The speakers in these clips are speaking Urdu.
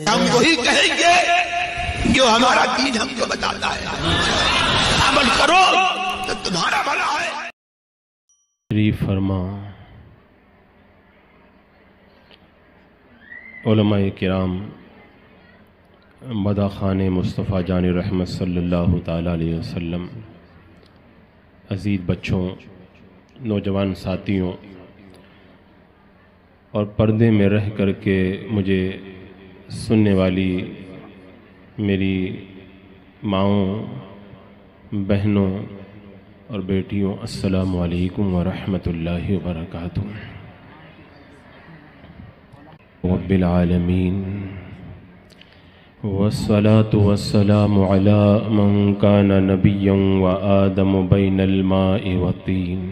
ہم وہی کہیں گے جو ہمارا دین ہم کو بتاتا ہے، عمل کرو تو تمہارا بھلا ہے۔ شریف فرما علماء کرام، مدح خان مصطفیٰ جان رحمت صلی اللہ تعالیٰ علیہ وسلم، عزیز بچوں، نوجوان ساتھیوں اور پردے میں رہ کر کے مجھے سننے والی میری ماؤں، بہنوں اور بیٹیوں، السلام علیکم ورحمۃ اللہ وبرکاتہ۔ رب العالمین والصلاة والسلام على من كان نبيا وآدم بين الماء والطين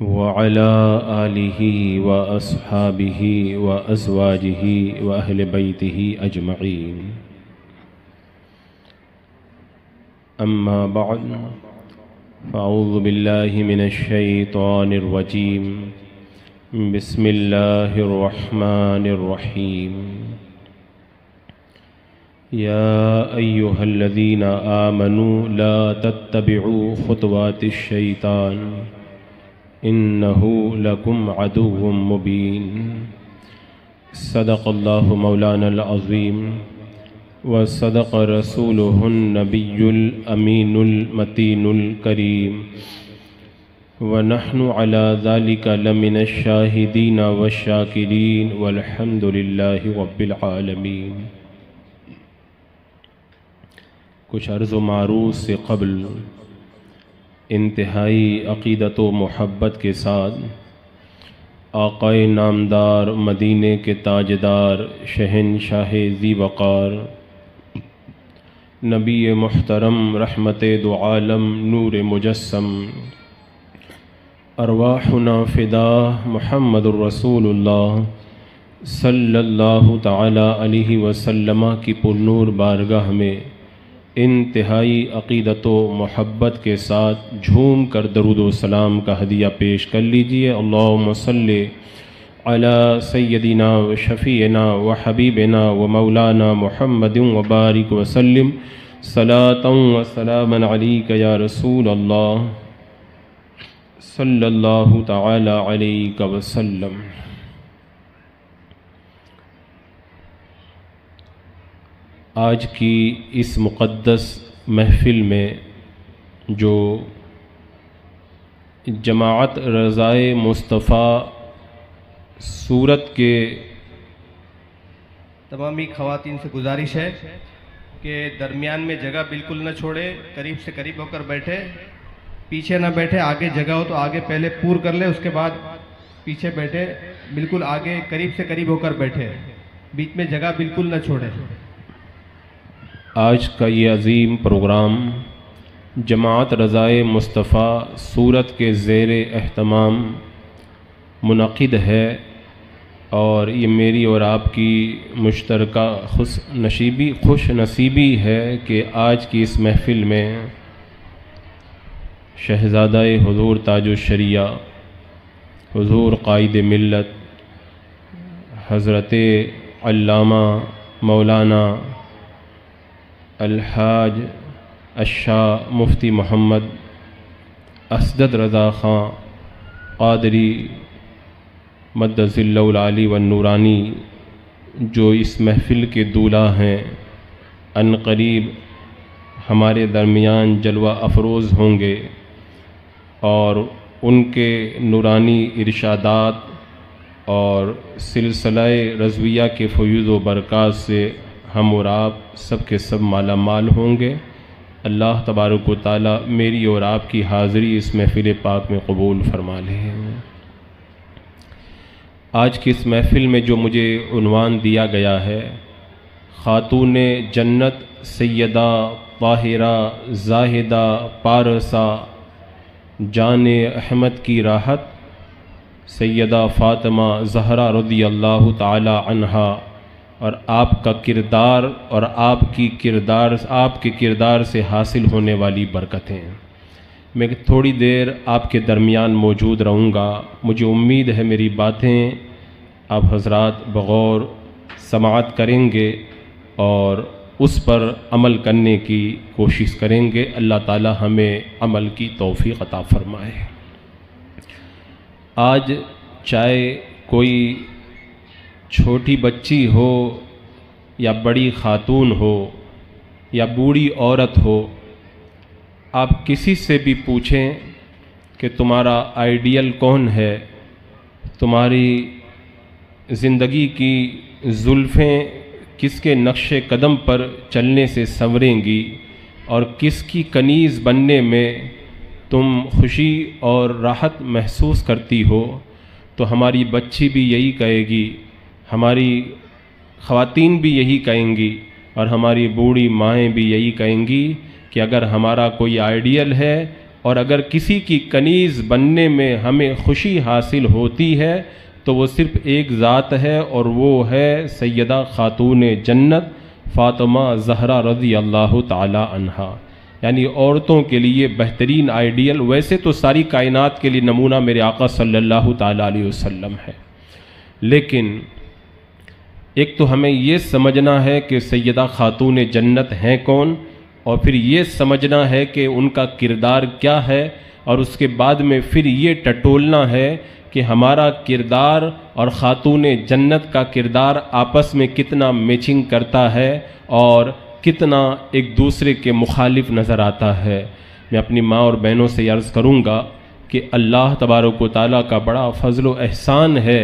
وعلى آله وأصحابه وأزواجه وأهل بيته أجمعين، أما بعد، فأعوذ بالله من الشيطان الرجيم، بسم الله الرحمن الرحيم، يا أيها الذين آمنوا لا تتبعوا خطوات الشيطان إنه لكم عدو مبين۔ صدق الله مولانا العظيم وصدق رسوله النبي الأمين المتين الكريم، ونحن على ذلك لمن الشاهدين والشاكرين والحمد لله رب العالمين۔ کچھ عرض و معروض سے قبل انتہائی عقیدت و محبت کے ساتھ آقائے نامدار، مدینے کے تاجدار، شہنشاہ ذی وقار، نبی محترم، رحمت دو عالم، نور مجسم، ارواحنا فدا محمد الرسول اللہ صلی اللہ تعالی علیہ وسلم کی پرنور بارگاہ میں انتہائی عقیدت و محبت کے ساتھ جھوم کر درود و سلام کا ہدیہ پیش کر لیجئے۔ اللہم صلی علی سیدنا و شفیعنا و حبیبنا و مولانا محمد و بارک وسلم، صلاۃ و سلاما علیک یا رسول اللہ صلی اللہ تعالی علیہ وسلم۔ آج کی اس مقدس محفل میں جو جماعت رضائے مصطفیٰ سورت کے تمامی خواتین سے گزارش ہے کہ درمیان میں جگہ بالکل نہ چھوڑے، قریب سے قریب ہو کر بیٹھے، پیچھے نہ بیٹھے، آگے جگہ ہو تو آگے پہلے پور کر لے، اس کے بعد پیچھے بیٹھے، بالکل آگے قریب سے قریب ہو کر بیٹھے، بیچ میں جگہ بالکل نہ چھوڑے۔ آج کا یہ عظیم پروگرام جماعت رضائے مصطفیٰ سورت کے زیر اہتمام منعقد ہے، اور یہ میری اور آپ کی مشترکہ خوش نصیبی ہے کہ آج کی اس محفل میں شہزادہ حضور تاج الشریعہ، حضور قائد ملت، حضرت علامہ مولانا الحاج الشاہ مفتی محمد اسدد رضا خان قادری مدظ اللہ العالی والنورانی، جو اس محفل کے دولہ ہیں، ان قریب ہمارے درمیان جلوہ افروز ہوں گے، اور ان کے نورانی ارشادات اور سلسلہ رضویہ کے فیوض و برکات سے ہم اور آپ سب کے سب مالا مال ہوں گے۔ اللہ تبارک و تعالی میری اور آپ کی حاضری اس محفل پاک میں قبول فرما لے۔ آج کی اس محفل میں جو مجھے عنوان دیا گیا ہے، خاتون جنت سیدہ طاہرہ زاہدہ پارسہ جان احمد کی راحت سیدہ فاطمہ زہرا رضی اللہ تعالی عنہا، اور آپ کا کردار اور آپ کے کردار سے حاصل ہونے والی برکتیں۔ میں تھوڑی دیر آپ کے درمیان موجود رہوں گا۔ مجھے امید ہے میری باتیں آپ حضرات بغور سماعت کریں گے اور اس پر عمل کرنے کی کوشش کریں گے۔ اللہ تعالی ہمیں عمل کی توفیق عطا فرمائے۔ آج چاہے کوئی چھوٹی بچی ہو یا بڑی خاتون ہو یا بوڑھی عورت ہو، آپ کسی سے بھی پوچھیں کہ تمہارا آئیڈیل کون ہے، تمہاری زندگی کی زلفیں کس کے نقش قدم پر چلنے سے سنوریں گی اور کس کی کنیز بننے میں تم خوشی اور راحت محسوس کرتی ہو، تو ہماری بچی بھی یہی کہے گی، ہماری خواتین بھی یہی کہیں گی اور ہماری بوڑھی مائیں بھی یہی کہیں گی کہ اگر ہمارا کوئی آئیڈیل ہے اور اگر کسی کی کنیز بننے میں ہمیں خوشی حاصل ہوتی ہے تو وہ صرف ایک ذات ہے اور وہ ہے سیدہ خاتون جنت فاطمہ زہرا رضی اللہ تعالی عنہا۔ یعنی عورتوں کے لیے بہترین آئیڈیل، ویسے تو ساری کائنات کے لیے نمونہ میرے آقا صلی اللہ تعالی علیہ وسلم ہے، لیکن ایک تو ہمیں یہ سمجھنا ہے کہ سیدہ خاتون جنت ہیں کون، اور پھر یہ سمجھنا ہے کہ ان کا کردار کیا ہے، اور اس کے بعد میں پھر یہ ٹٹولنا ہے کہ ہمارا کردار اور خاتون جنت کا کردار آپس میں کتنا میچنگ کرتا ہے اور کتنا ایک دوسرے کے مخالف نظر آتا ہے۔ میں اپنی ماں اور بہنوں سے عرض کروں گا کہ اللہ تبارک و تعالیٰ کا بڑا فضل و احسان ہے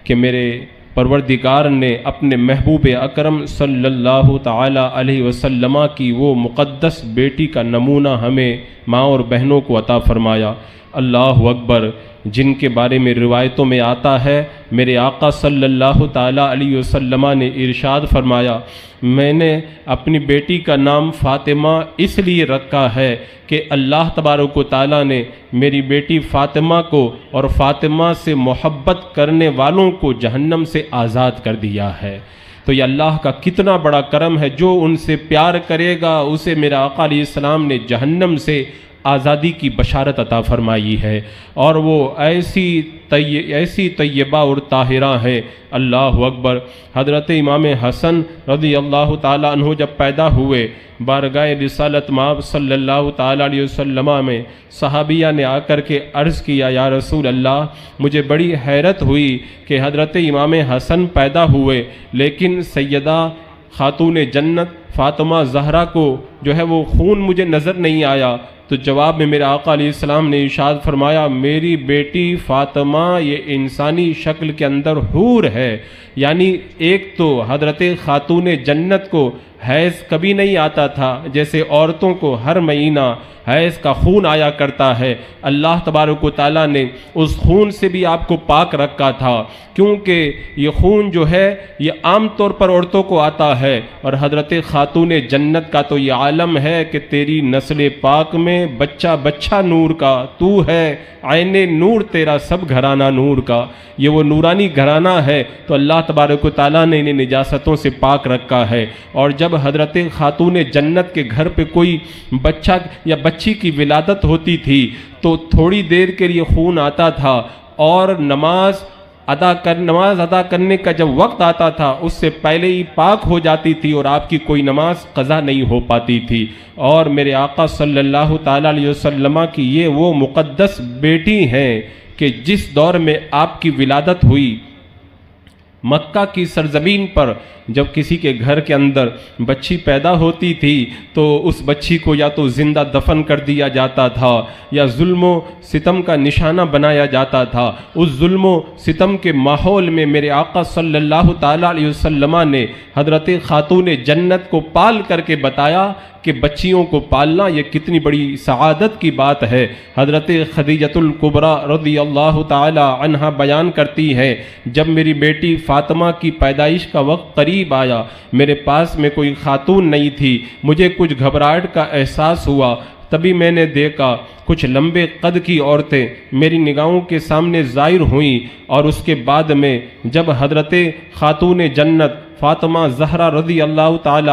کہ میرے پروردگار نے اپنے محبوب اکرم صلی اللہ تعالی علیہ وسلم کی وہ مقدس بیٹی کا نمونہ ہمیں ماں اور بہنوں کو عطا فرمایا۔ اللہ اکبر، جن کے بارے میں روایتوں میں آتا ہے میرے آقا صلی اللہ تعالی علیہ وسلم نے ارشاد فرمایا، میں نے اپنی بیٹی کا نام فاطمہ اس لیے رکھا ہے کہ اللہ تبارک و تعالیٰ نے میری بیٹی فاطمہ کو اور فاطمہ سے محبت کرنے والوں کو جہنم سے آزاد کر دیا ہے۔ تو یہ اللہ کا کتنا بڑا کرم ہے، جو ان سے پیار کرے گا اسے میرا آقا علیہ السلام نے جہنم سے آزادی کی بشارت عطا فرمائی ہے، اور وہ ایسی طیبہ اور طاہرہ ہیں۔ اللہ اکبر۔ حضرت امام حسن رضی اللہ تعالیٰ عنہ جب پیدا ہوئے، بارگاہ رسالت مآب صلی اللہ تعالیٰ علیہ وسلم میں صحابیہ نے آ کر کے عرض کیا، یا رسول اللہ، مجھے بڑی حیرت ہوئی کہ حضرت امام حسن پیدا ہوئے لیکن سیدہ خاتون جنت فاطمہ زہرا کو جو ہے وہ خون مجھے نظر نہیں آیا۔ تو جواب میں میرے آقا علیہ السلام نے ارشاد فرمایا، میری بیٹی فاطمہ یہ انسانی شکل کے اندر حور ہے۔ یعنی ایک تو حضرت خاتون جنت کو حیض کبھی نہیں آتا تھا، جیسے عورتوں کو ہر مہینہ حیض کا خون آیا کرتا ہے، اللہ تبارک و تعالیٰ نے اس خون سے بھی آپ کو پاک رکھا تھا، کیونکہ یہ خون جو ہے یہ عام طور پر عورتوں کو آتا ہے، اور حضرت خاتون جنت کا تو یہ عالم ہے کہ تیری نسل پاک میں بچہ بچہ نور کا، تو ہے عین نور، تیرا سب گھرانہ نور کا۔ یہ وہ نورانی گھرانہ ہے، تو اللہ تبارک و تعالیٰ نے انہیں نجاستوں سے پاک رکھا ہے۔ اور جب حضرت خاتون جنت کے گھر پہ کوئی بچہ یا بچی کی ولادت ہوتی تھی تو تھوڑی دیر کے لیے خون آتا تھا، اور نماز ادا کرنے کا جب وقت آتا تھا اس سے پہلے ہی پاک ہو جاتی تھی اور آپ کی کوئی نماز قضا نہیں ہو پاتی تھی۔ اور میرے آقا صلی اللہ تعالیٰ علیہ وسلم کی یہ وہ مقدس بیٹی ہیں کہ جس دور میں آپ کی ولادت ہوئی، مکہ کی سرزمین پر جب کسی کے گھر کے اندر بچی پیدا ہوتی تھی تو اس بچی کو یا تو زندہ دفن کر دیا جاتا تھا یا ظلم و ستم کا نشانہ بنایا جاتا تھا۔ اس ظلم و ستم کے ماحول میں میرے آقا صلی اللہ تعالیٰ علیہ وسلم نے حضرت خاتون جنت کو پال کر کے بتایا کہ بچیوں کو پالنا یہ کتنی بڑی سعادت کی بات ہے۔ حضرت خدیجۃ الکبریٰ رضی اللہ تعالی عنہا بیان کرتی ہے، جب میری بیٹی فاطمہ کی پیدائش کا وقت قریب آیا، میرے پاس میں کوئی خاتون نہیں تھی، مجھے کچھ گھبراہٹ کا احساس ہوا۔ تبھی میں نے دیکھا کچھ لمبے قد کی عورتیں میری نگاہوں کے سامنے ظاہر ہوئیں، اور اس کے بعد میں جب حضرت خاتون جنت فاطمہ زہرا رضی اللہ تعالی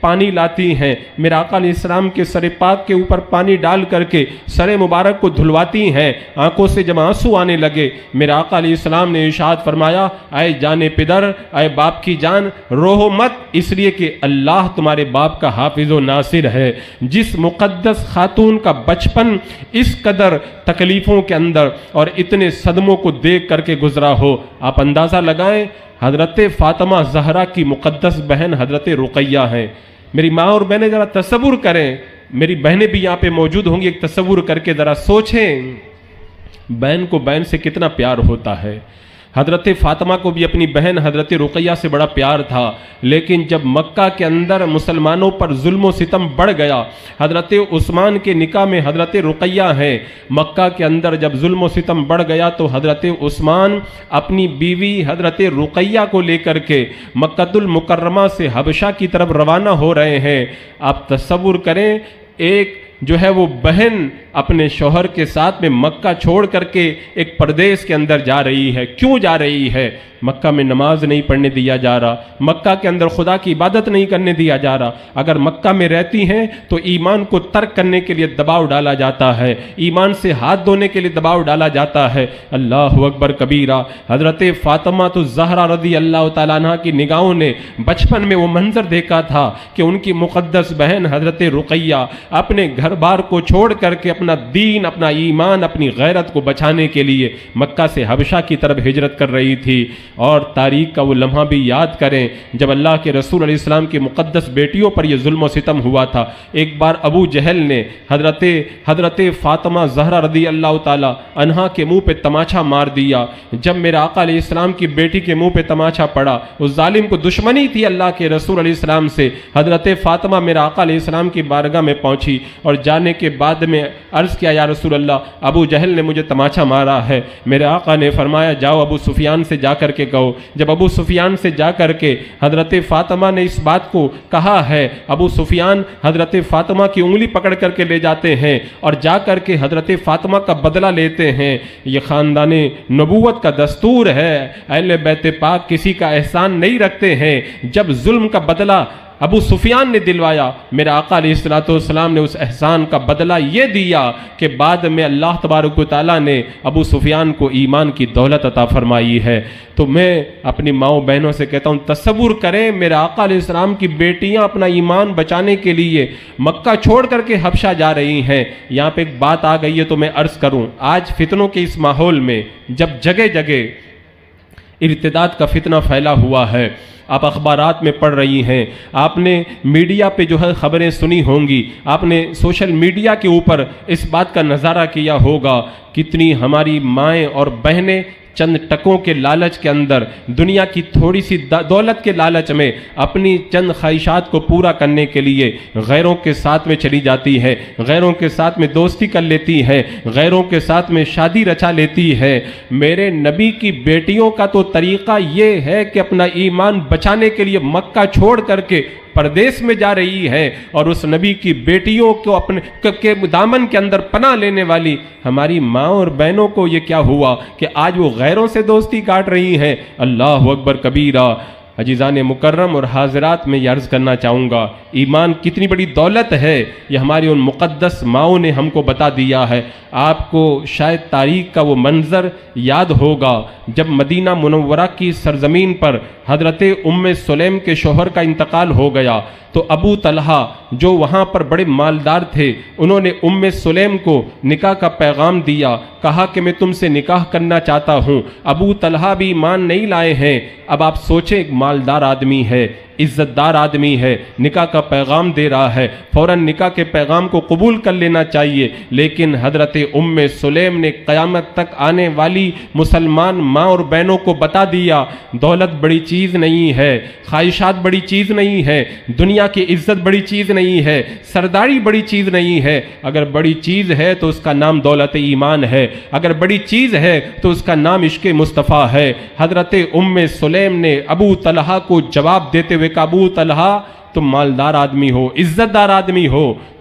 پانی لاتی ہیں، میرے آقا علیہ السلام کے سر پاک کے اوپر پانی ڈال کر کے سر مبارک کو دھلواتی ہیں۔ آنکھوں سے جب آنسو آنے لگے، میرے آقا علیہ السلام نے ارشاد فرمایا، اے جان پدر، اے باپ کی جان، روو مت، اس لیے کہ اللہ تمہارے باپ کا حافظ و ناصر ہے۔ جس مقدس خاتون کا بچپن اس قدر تکلیفوں کے اندر اور اتنے صدموں کو دیکھ کر کے گزرا ہو، آپ اندازہ لگائیں، حضرت فاطمہ زہرا کی مقدس بہن حضرت رقیہ ہیں۔ میری ماں اور بہنیں ذرا تصور کریں، میری بہنیں بھی یہاں پہ موجود ہوں گی، ایک تصور کر کے ذرا سوچیں، بہن کو بہن سے کتنا پیار ہوتا ہے۔ حضرت فاطمہ کو بھی اپنی بہن حضرت رقیہ سے بڑا پیار تھا، لیکن جب مکہ کے اندر مسلمانوں پر ظلم و ستم بڑھ گیا، حضرت عثمان کے نکاح میں حضرت رقیہ ہیں، مکہ کے اندر جب ظلم و ستم بڑھ گیا تو حضرت عثمان اپنی بیوی حضرت رقیہ کو لے کر کے مکہ المکرمہ سے حبشہ کی طرف روانہ ہو رہے ہیں۔ آپ تصور کریں، ایک جو ہے وہ بہن اپنے شوہر کے ساتھ میں مکہ چھوڑ کر کے ایک پردیس کے اندر جا رہی ہے۔ کیوں جا رہی ہے؟ مکہ میں نماز نہیں پڑھنے دیا جا رہا، مکہ کے اندر خدا کی عبادت نہیں کرنے دیا جا رہا۔ اگر مکہ میں رہتی ہیں تو ایمان کو ترک کرنے کے لیے دباؤ ڈالا جاتا ہے، ایمان سے ہاتھ دھونے کے لیے دباؤ ڈالا جاتا ہے۔ اللہ اکبر کبیرہ۔ حضرت فاطمہ تو زہرا رضی اللہ تعالیٰ عنہ کی نگاہوں نے بچپن میں وہ منظر دیکھا تھا کہ ان کی مقدس بہن حضرت رقیہ اپنے گھر بار کو چھوڑ کر کے اپنا دین، اپنا ایمان، اپنی غیرت کو بچانے کے لیے مکہ سے حبشہ کی طرف ہجرت کر رہی تھی۔ اور تاریخ کا وہ لمحہ بھی یاد کریں جب اللہ کے رسول علیہ السلام کی مقدس بیٹیوں پر یہ ظلم و ستم ہوا تھا۔ ایک بار ابو جہل نے حضرت فاطمہ زہرا رضی اللہ تعالی عنہا کے منہ پہ تماچا مار دیا۔ جب میرے آقا علیہ السلام کی بیٹی کے منہ پہ تماچا پڑا، اس ظالم کو دشمنی تھی اللہ کے رسول علیہ السلام سے، حضرت فاطمہ میرے آقا علیہ السلام کی بارگاہ میں پہنچی اور جانے کے بعد میں عرض کیا، یا رسول اللہ، ابو جہل نے مجھے تماچا مارا ہے۔ میرے آقا نے فرمایا، جاؤ ابو سفیان سے جا کر کے کہو۔ جب ابو سفیان سے جا کر کے حضرت فاطمہ نے اس بات کو کہا ہے، ابو سفیان حضرت فاطمہ کی انگلی پکڑ کر کے لے جاتے ہیں اور جا کر کے حضرت فاطمہ کا بدلہ لیتے ہیں۔ یہ خاندان نبوت کا دستور ہے، اہل بیت پاک کسی کا احسان نہیں رکھتے ہیں۔ جب ظلم کا بدلہ ابو سفیان نے دلوایا، میرے آقا علیہ السلام نے اس احسان کا بدلہ یہ دیا کہ بعد میں اللہ تبارک و تعالیٰ نے ابو سفیان کو ایمان کی دولت عطا فرمائی ہے۔ تو میں اپنی ماؤں بہنوں سے کہتا ہوں، تصور کریں میرے آقا علیہ السلام کی بیٹیاں اپنا ایمان بچانے کے لیے مکہ چھوڑ کر کے حبشہ جا رہی ہیں۔ یہاں پہ ایک بات آ گئی ہے تو میں عرض کروں، آج فتنوں کے اس ماحول میں جب جگہ جگہ ارتداد کا فتنہ پھیلا ہوا ہے، آپ اخبارات میں پڑھ رہی ہیں، آپ نے میڈیا پہ جو ہے خبریں سنی ہوں گی، آپ نے سوشل میڈیا کے اوپر اس بات کا نظارہ کیا ہوگا، کتنی ہماری مائیں اور بہنیں چند ٹکوں کے لالچ کے اندر، دنیا کی تھوڑی سی دولت کے لالچ میں اپنی چند خواہشات کو پورا کرنے کے لیے غیروں کے ساتھ میں چلی جاتی ہے، غیروں کے ساتھ میں دوستی کر لیتی ہے، غیروں کے ساتھ میں شادی رچا لیتی ہے۔ میرے نبی کی بیٹیوں کا تو طریقہ یہ ہے کہ اپنا ایمان بچانے کے لیے مکہ چھوڑ کر کے پردیس میں جا رہی ہے، اور اس نبی کی بیٹیوں کو اپنے کے دامن کے اندر پناہ لینے والی ہماری ماں اور بہنوں کو یہ کیا ہوا کہ آج وہ غیروں سے دوستی کاٹ رہی ہیں۔ اللہ اکبر کبیرہ۔ عزیزان مکرم اور حاضرات، میں یہ عرض کرنا چاہوں گا، ایمان کتنی بڑی دولت ہے یہ ہماری ان مقدس ماؤں نے ہم کو بتا دیا ہے۔ آپ کو شاید تاریخ کا وہ منظر یاد ہوگا جب مدینہ منورہ کی سرزمین پر حضرت ام سلیم کے شوہر کا انتقال ہو گیا تو ابو طلحہ جو وہاں پر بڑے مالدار تھے، انہوں نے ام سلیم کو نکاح کا پیغام دیا، کہا کہ میں تم سے نکاح کرنا چاہتا ہوں۔ ابو طلحہ بھی ایمان نہیں لائے ہیں۔ اب آپ سوچیں، ایک مالدار آدمی ہے، عزت دار آدمی ہے، نکاح کا پیغام دے رہا ہے، فوراً نکاح کے پیغام کو قبول کر لینا چاہیے، لیکن حضرت ام سلیم نے قیامت تک آنے والی مسلمان ماں اور بہنوں کو بتا دیا، دولت بڑی چیز نہیں ہے، خواہشات بڑی چیز نہیں ہے، دنیا کی عزت بڑی چیز نہیں ہے، سرداری بڑی چیز نہیں ہے۔ اگر بڑی چیز ہے تو اس کا نام دولت ایمان ہے، اگر بڑی چیز ہے تو اس کا نام عشق مصطفیٰ ہے۔ حضرت ام سلیم نے ابو طلحہ کو جواب دیتے ہوئے کہ ابو طلحہ، تم مالدار آدمی ہو، عزت دار آدمی ہو،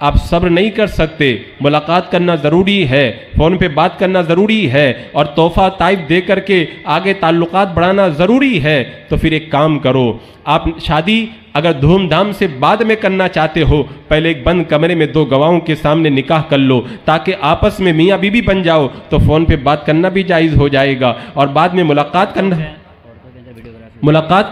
آپ صبر نہیں کر سکتے، ملاقات کرنا ضروری ہے، فون پہ بات کرنا ضروری ہے، اور تحفہ طائف دے کر کے آگے تعلقات بڑھانا ضروری ہے، تو پھر ایک کام کرو، آپ شادی اگر دھوم دھام سے بعد میں کرنا چاہتے ہو، پہلے ایک بند کمرے میں 2 گواہوں کے سامنے نکاح کر لو، تاکہ آپس میں میاں بیوی بن جاؤ، تو فون پہ بات کرنا بھی جائز ہو جائے گا، اور بعد میں ملاقات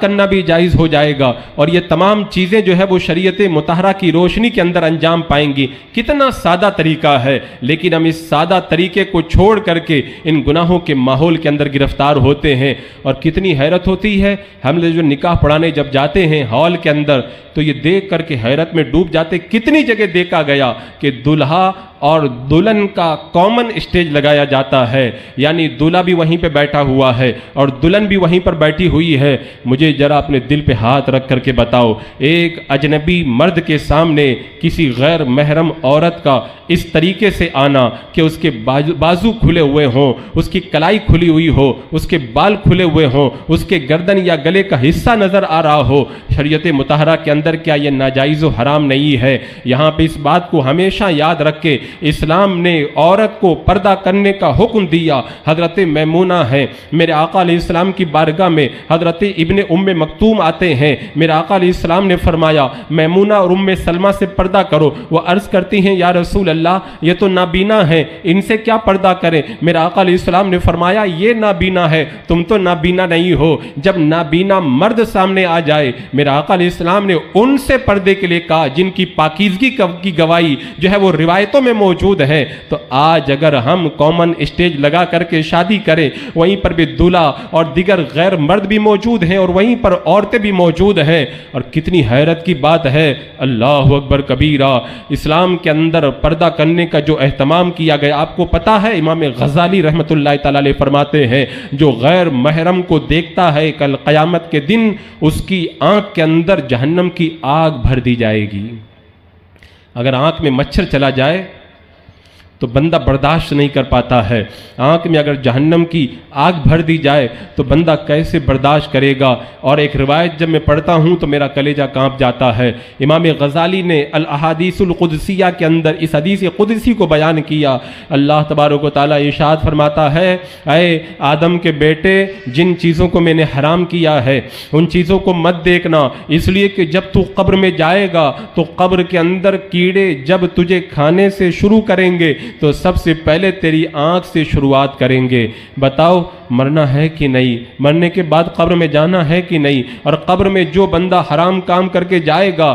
کرنا بھی جائز ہو جائے گا، اور یہ تمام چیزیں جو ہے وہ شریعت مطہرہ کی روشنی کے اندر انجام پائیں گی۔ کتنا سادہ طریقہ ہے، لیکن ہم اس سادہ طریقے کو چھوڑ کر کے ان گناہوں کے ماحول کے اندر گرفتار ہوتے ہیں، اور کتنی حیرت ہوتی ہے، ہم جو نکاح پڑھانے جب جاتے ہیں ہال کے اندر، تو یہ دیکھ کر کے حیرت میں ڈوب جاتے، کتنی جگہ دیکھا گیا کہ دلہا اور دلہن کا کامن اسٹیج لگایا جاتا ہے، یعنی دلہا بھی وہیں پہ بیٹھا ہوا ہے اور دلہن بھی وہیں پر بیٹھی ہوئی ہے۔ مجھے ذرا اپنے دل پہ ہاتھ رکھ کر کے بتاؤ، ایک اجنبی مرد کے سامنے کسی غیر محرم عورت کا اس طریقے سے آنا کہ اس کے بازو کھلے ہوئے ہوں، اس کی کلائی کھلی ہوئی ہو، اس کے بال کھلے ہوئے ہوں، اس کے گردن یا گلے کا حصہ نظر آ رہا ہو، شریعت مطہرہ کے اندر کیا یہ ناجائز و حرام نہیں ہے؟ یہاں پہ اس بات کو ہمیشہ یاد رکھ کے اسلام نے عورت کو پردہ کرنے کا حکم دیا۔ حضرت میمونہ ہیں، میرے آقا علیہ السلام کی بارگاہ میں حضرت ابن ام مکتوم آتے ہیں، میرے آقا علیہ السلام نے فرمایا میمونہ اور ام سلمہ سے پردہ کرو، وہ عرض کرتی ہیں یا رسول اللہ یہ تو نابینا ہیں، ان سے کیا پردہ کریں؟ میرے آقا علیہ السلام نے فرمایا یہ نابینا ہے، تم تو نابینا نہیں ہو۔ جب نابینا مرد سامنے آ جائے، میرے آقا علیہ السلام نے ان سے پردے کے لیے کہا جن کی پاکیزگی کی گواہی جو ہے وہ روایتوں میں موجود ہے۔ تو آج اگر ہم کامن اسٹیج لگا کر کے شادی کریں، وہیں پر بھی دلہا اور دیگر غیر مرد بھی موجود ہیں اور وہیں پر عورتیں بھی موجود ہیں، اور کتنی حیرت کی بات ہے، اللہ اکبر کبیرہ، اسلام کے اندر پردہ کرنے کا جو اہتمام کیا گیا، آپ کو پتا ہے امام غزالی رحمت اللہ تعالی علیہ فرماتے ہیں جو غیر محرم کو دیکھتا ہے کل قیامت کے دن اس کی آنکھ کے اندر جہنم کی آگ بھر دی جائے گی۔ اگر آنکھ میں مچھر چلا جائے تو بندہ برداشت نہیں کر پاتا ہے، آنکھ میں اگر جہنم کی آگ بھر دی جائے تو بندہ کیسے برداشت کرے گا؟ اور ایک روایت جب میں پڑھتا ہوں تو میرا کلیجہ کانپ جاتا ہے۔ امام غزالی نے الاحادیث القدسیہ کے اندر اس حدیث قدسی کو بیان کیا، اللہ تبارک و تعالیٰ ارشاد فرماتا ہے اے آدم کے بیٹے، جن چیزوں کو میں نے حرام کیا ہے ان چیزوں کو مت دیکھنا، اس لیے کہ جب تو قبر میں جائے گا تو قبر کے اندر کیڑے جب تجھے کھانے سے شروع کریں گے تو سب سے پہلے تیری آنکھ سے شروعات کریں گے۔ بتاؤ مرنا ہے کہ نہیں؟ مرنے کے بعد قبر میں جانا ہے کہ نہیں؟ اور قبر میں جو بندہ حرام کام کر کے جائے گا،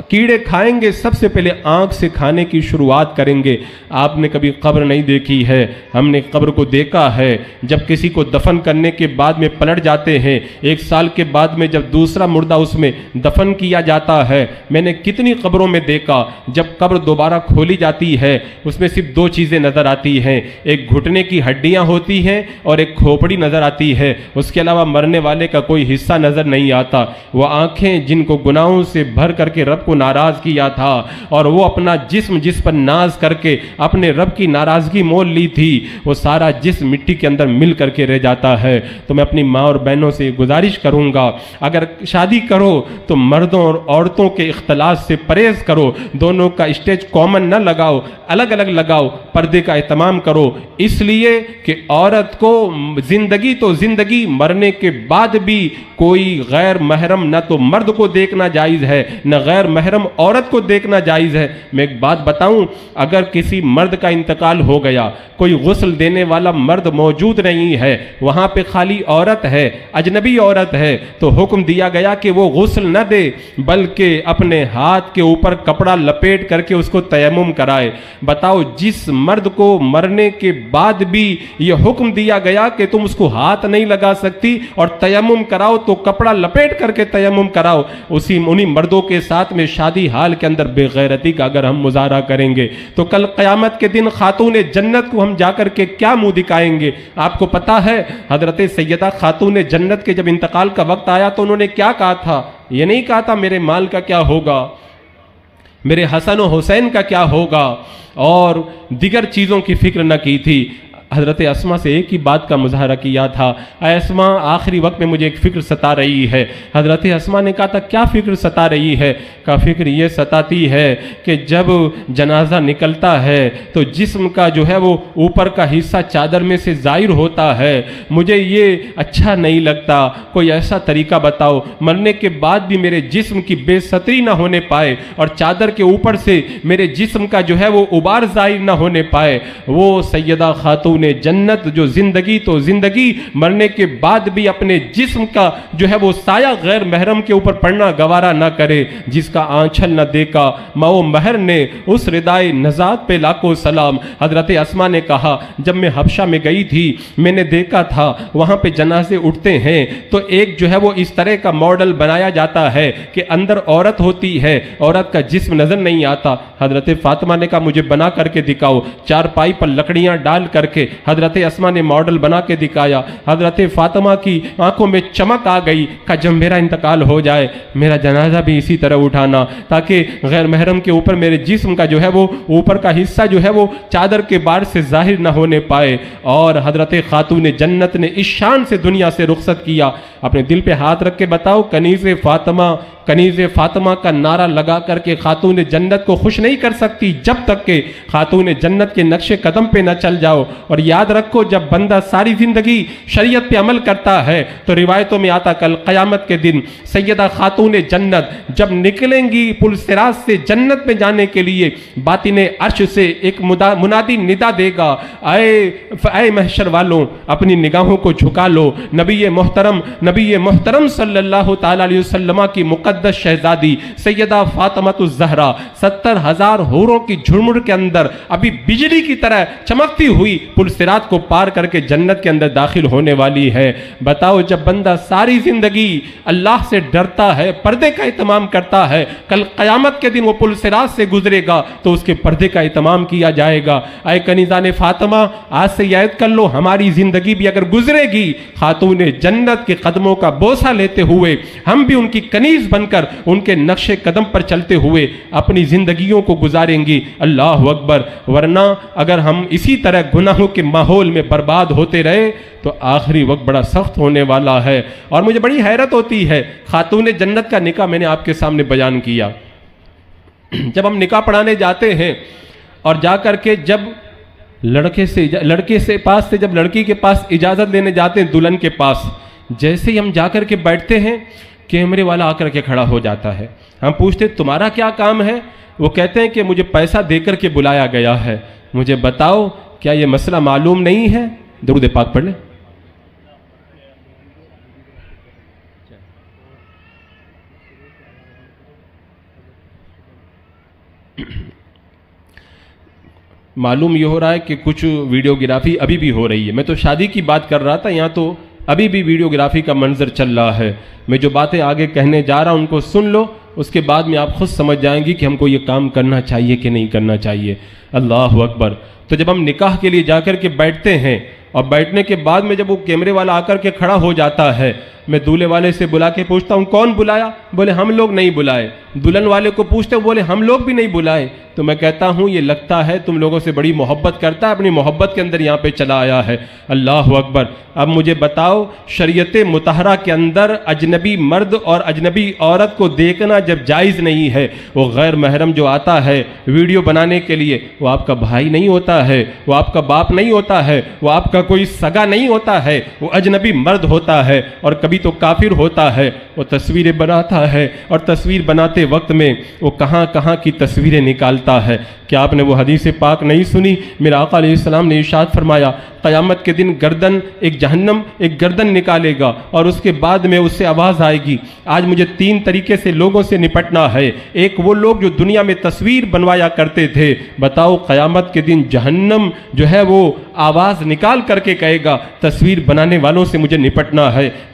کیڑے کھائیں گے، سب سے پہلے آنکھ سے کھانے کی شروعات کریں گے۔ آپ نے کبھی قبر نہیں دیکھی ہے، ہم نے قبر کو دیکھا ہے۔ جب کسی کو دفن کرنے کے بعد میں پلٹ جاتے ہیں، 1 سال کے بعد میں جب دوسرا مردہ اس میں دفن کیا جاتا ہے، میں نے کتنی قبروں میں دیکھا جب قبر دوبارہ کھولی جاتی ہے اس میں صرف 2 چیزیں نظر آتی ہیں، ایک گھٹنے کی ہڈیاں ہوتی ہیں اور ایک کھوپڑی نظر آتی ہے، اس کے علاوہ مرنے والے کا کوئی حصہ نظر نہیں آتا۔ وہ آنکھیں جن کو گناہوں سے بھر کر کے رب کو ناراض کیا تھا اور وہ اپنا جسم جس پر ناز کر کے اپنے رب کی ناراضگی مول لی تھی، وہ سارا جسم مٹی کے اندر مل کر کے رہ جاتا ہے۔ تو میں اپنی ماں اور بہنوں سے گزارش کروں گا، اگر شادی کرو تو مردوں اور عورتوں کے اختلاط سے پرہیز کرو، دونوں کا اسٹیج کامن نہ لگاؤ، الگ الگ لگاؤ، پردے کا اہتمام کرو، اس لیے کہ عورت کو زندگی تو زندگی، مرنے کے بعد بھی کوئی غیر محرم نہ تو مرد کو دیکھنا جائز ہے نہ غیر محرم عورت کو دیکھنا جائز ہے۔ میں ایک بات بتاؤں، اگر کسی مرد کا انتقال ہو گیا، کوئی غسل دینے والا مرد موجود نہیں ہے، وہاں پہ خالی عورت ہے، اجنبی عورت ہے، تو حکم دیا گیا کہ وہ غسل نہ دے بلکہ اپنے ہاتھ کے اوپر کپڑا لپیٹ کر کے اس کو تیمم کرائے۔ بتاؤ جس مرد کو مرنے کے بعد بھی یہ حکم دیا گیا کہ تم اس کو ہاتھ نہیں لگا سکتی اور تیمم کراؤ تو کپڑا لپیٹ کر کے تیمم کراؤ، انہی مردوں کے ساتھ میں شادی حال کے اندر بے غیرتی کا اگر ہم مظاہرہ کریں گے تو کل قیامت کے دن خاتون جنت کو ہم جا کر کے کیا منہ دکھائیں گے؟ آپ کو پتا ہے حضرت سیدہ خاتون جنت کے جب انتقال کا وقت آیا تو انہوں نے کیا کہا تھا؟ یہ نہیں کہا تھا میرے مال کا کیا ہوگا، میرے حسن و حسین کا کیا ہوگا اور دیگر چیزوں کی فکر نہ کی تھی۔ حضرت اسما سے ایک ہی بات کا مظاہرہ کیا تھا، اے اسما آخری وقت میں مجھے ایک فکر ستا رہی ہے۔ حضرت اسما نے کہا تھا کیا فکر ستا رہی ہے؟ کہا فکر یہ ستاتی ہے کہ جب جنازہ نکلتا ہے تو جسم کا جو ہے وہ اوپر کا حصہ چادر میں سے ظاہر ہوتا ہے، مجھے یہ اچھا نہیں لگتا، کوئی ایسا طریقہ بتاؤ مرنے کے بعد بھی میرے جسم کی بے ستری نہ ہونے پائے اور چادر کے اوپر سے میرے جسم کا جو ہے وہ غبار ظاہر نہ ہونے پائے۔ وہ سیدہ خاتون جنت جو زندگی تو زندگی مرنے کے بعد بھی اپنے جسم کا جو ہے وہ سایہ غیر محرم کے اوپر پڑنا گوارا نہ کرے، جس کا آنچل نہ دیکھا ماؤ مہر نے اس ردائے نزات پہ لاکھوں سلام۔ حضرت اسما نے کہا جب میں حبشہ میں گئی تھی میں نے دیکھا تھا وہاں پہ جنازے اٹھتے ہیں تو ایک جو ہے وہ اس طرح کا ماڈل بنایا جاتا ہے کہ اندر عورت ہوتی ہے، عورت کا جسم نظر نہیں آتا۔ حضرت فاطمہ نے کہا مجھے بنا کر کے دکھاؤ، چارپائی پر لکڑیاں ڈال کر کے حضرت اسما نے ماڈل بنا کے دکھایا۔ حضرت فاطمہ کی آنکھوں میں چمک آ گئی، کہ جب میرا انتقال ہو جائے میرا جنازہ بھی اسی طرح اٹھانا تاکہ غیر محرم کے اوپر میرے جسم کا جو ہے وہ اوپر کا حصہ جو ہے وہ چادر کے بار سے ظاہر نہ ہونے پائے۔ اور حضرت خاتون جنت نے اس شان سے دنیا سے رخصت کیا۔ اپنے دل پہ ہاتھ رکھ کے بتاؤ کنیز فاطمہ کا نعرہ لگا کر کے خاتون جنت کو خوش نہیں کر سکتی جب تک کہ خاتون جنت کے نقش قدم پہ نہ چل جاؤ۔ اور یاد رکھو جب بندہ ساری زندگی شریعت پہ عمل کرتا ہے تو روایتوں میں آتا کل قیامت کے دن سیدہ خاتون جنت جب نکلیں گی پل صراط سے جنت میں جانے کے لیے باطن عرش سے ایک منادی ندا دے گا، اے محشر والوں اپنی نگاہوں کو جھکا لو، نبی محترم صلی اللہ تعالی علیہ وسلم کی مقدس شہزادی سیدہ فاطمہ الزہرا 70,000 حوروں کی جھرمٹ کے اندر ابھی بجلی کی طرح چمکتی ہوئی پل صراط کو پار کر کے جنت کے اندر داخل ہونے والی ہے۔ بتاؤ جب بندہ ساری زندگی اللہ سے ڈرتا ہے، پردے کا اہتمام کرتا ہے، کل قیامت کے دن وہ پل صراط سے گزرے گا تو اس کے پردے کا اہتمام کیا جائے گا۔ اے کنیزان فاطمہ آج سے یاد کر لو ہماری زندگی بھی اگر گزرے گی خاتون جنت کے قدموں کا بوسہ لیتے ہوئے، ہم بھی ان کی کنیز بن کر ان کے نقش قدم پر چلتے ہوئے اپنی زندگیوں کو گزاریں گی۔ اللہ اکبر۔ ورنہ اگر ہم اسی طرح گناہوں کے ماحول میں برباد ہوتے رہے تو آخری وقت بڑا سخت ہونے والا ہے۔ اور مجھے بڑی حیرت ہوتی ہے، خاتون جنت کا نکاح میں نے آپ کے سامنے بیان کیا۔ جب ہم نکاح پڑھانے جاتے ہیں اور جا کر کے جب لڑکے سے پاس سے جب لڑکی کے پاس اجازت لینے جاتے ہیں دلہن کے پاس، جیسے ہی ہم جا کر کے بیٹھتے ہیں کیمرے والا آ کر کے کھڑا ہو جاتا ہے۔ ہم پوچھتے تمہارا کیا کام ہے؟ وہ کہتے ہیں کہ مجھے پیسہ دے کر کے بلایا گیا ہے۔ مجھے بتاؤ کیا یہ مسئلہ معلوم نہیں ہے؟ درود پاک پڑھ لیں۔ معلوم یہ ہو رہا ہے کہ کچھ ویڈیوگرافی ابھی بھی ہو رہی ہے۔ میں تو شادی کی بات کر رہا تھا، یہاں تو ابھی بھی ویڈیوگرافی کا منظر چل رہا ہے۔ میں جو باتیں آگے کہنے جا رہا ہوں ان کو سن لو، اس کے بعد میں آپ خود سمجھ جائیں گی کہ ہم کو یہ کام کرنا چاہیے کہ نہیں کرنا چاہیے۔ اللہ اکبر۔ تو جب ہم نکاح کے لیے جا کر کے بیٹھتے ہیں اور بیٹھنے کے بعد میں جب وہ کیمرے والا آ کر کے کھڑا ہو جاتا ہے، میں دولہے والے سے بلا کے پوچھتا ہوں کون بلایا؟ بولے ہم لوگ نہیں بلائے۔ دلہن والے کو پوچھتے بولے ہم لوگ بھی نہیں بلائے۔ تو میں کہتا ہوں یہ لگتا ہے تم لوگوں سے بڑی محبت کرتا ہے، اپنی محبت کے اندر یہاں پہ چلا آیا ہے۔ اللہ اکبر۔ اب مجھے بتاؤ شریعت مطہرہ کے اندر اجنبی مرد اور اجنبی عورت کو دیکھنا جب جائز نہیں ہے، وہ غیر محرم جو آتا ہے ویڈیو بنانے کے لیے وہ آپ کا بھائی نہیں ہوتا ہے، وہ آپ کا باپ نہیں ہوتا ہے، وہ آپ کا کوئی سگا نہیں ہوتا ہے، وہ اجنبی مرد ہوتا ہے اور کبھی تو کافر ہوتا ہے۔ وہ تصویریں بناتا ہے اور تصویر بناتے وقت میں وہ کہاں کہاں کی تصویریں نکالتا ہے۔ کیا آپ نے وہ حدیث پاک نہیں سنی؟ میرا آقا علیہ السلام نے ارشاد فرمایا قیامت کے دن گردن ایک گردن نکالے گا اور اس کے بعد میں اس سے آواز آئے گی آج مجھے 3 طریقے سے لوگوں سے نپٹنا ہے۔ ایک وہ لوگ جو دنیا میں تصویر بنوایا کرتے تھے، بتاؤ قیامت کے دن جہنم جو ہے وہ آواز نکال کر کے کہے گا تصویر بنانے والوں سے مجھے نپٹنا ہے۔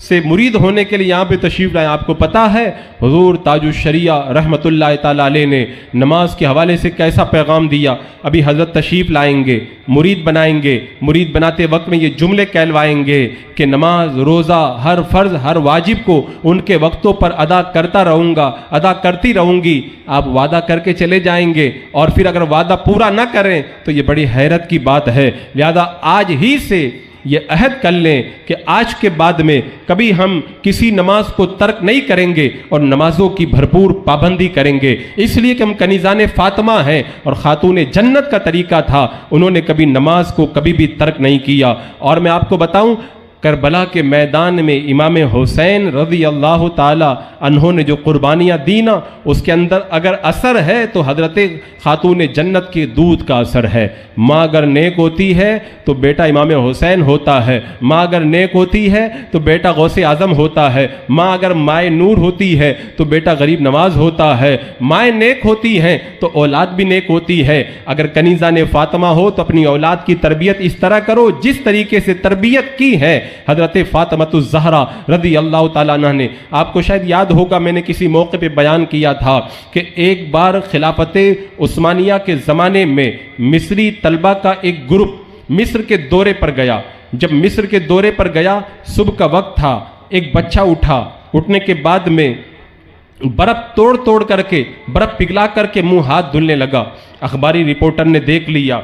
سے مرید ہونے کے لیے یہاں پہ تشریف لائے. آپ کو پتا ہے حضور تاج الشریعہ رحمۃ اللہ تعالیٰ علیہ نے نماز کے حوالے سے کیسا پیغام دیا. ابھی حضرت تشریف لائیں گے, مرید بنائیں گے, مرید بناتے وقت میں یہ جملے کہلوائیں گے کہ نماز, روزہ, ہر فرض, ہر واجب کو ان کے وقتوں پر ادا کرتا رہوں گا, ادا کرتی رہوں گی. آپ وعدہ کر کے چلے جائیں گے اور پھر اگر وعدہ پورا نہ کریں تو یہ بڑی حیرت کی بات ہے. لہذا آج ہی سے یہ عہد کر لیں کہ آج کے بعد میں کبھی ہم کسی نماز کو ترک نہیں کریں گے اور نمازوں کی بھرپور پابندی کریں گے. اس لیے کہ ہم کنیزان فاطمہ ہیں اور خاتون جنت کا طریقہ تھا, انہوں نے کبھی نماز کو کبھی بھی ترک نہیں کیا. اور میں آپ کو بتاؤں کربلا کے میدان میں امام حسین رضی اللہ تعالی عنہ نے جو قربانیاں دی نا, اس کے اندر اگر اثر ہے تو حضرت خاتون جنت کے دودھ کا اثر ہے. ماں اگر نیک ہوتی ہے تو بیٹا امام حسین ہوتا ہے, ماں اگر نیک ہوتی ہے تو بیٹا غوث اعظم ہوتا ہے, ماں اگر مائے نور ہوتی ہے تو بیٹا غریب نواز ہوتا ہے, مائیں نیک ہوتی ہیں تو اولاد بھی نیک ہوتی ہے. اگر کنیزان فاطمہ ہو تو اپنی اولاد کی تربیت اس طرح کرو جس طریقے سے تربیت کی ہے حضرت فاطمہ الزہرا رضی اللہ تعالیٰ عنہ نے. آپ کو شاید یاد ہوگا میں نے کسی موقع پہ بیان کیا تھا کہ ایک بار خلافت عثمانیہ کے زمانے میں مصری طلبہ کا ایک گروپ مصر کے دورے پر گیا. جب مصر کے دورے پر گیا, صبح کا وقت تھا, ایک بچہ اٹھا, اٹھنے کے بعد میں برف توڑ توڑ کر کے, برف پگھلا کر کے منہ ہاتھ دھلنے لگا. اخباری رپورٹر نے دیکھ لیا,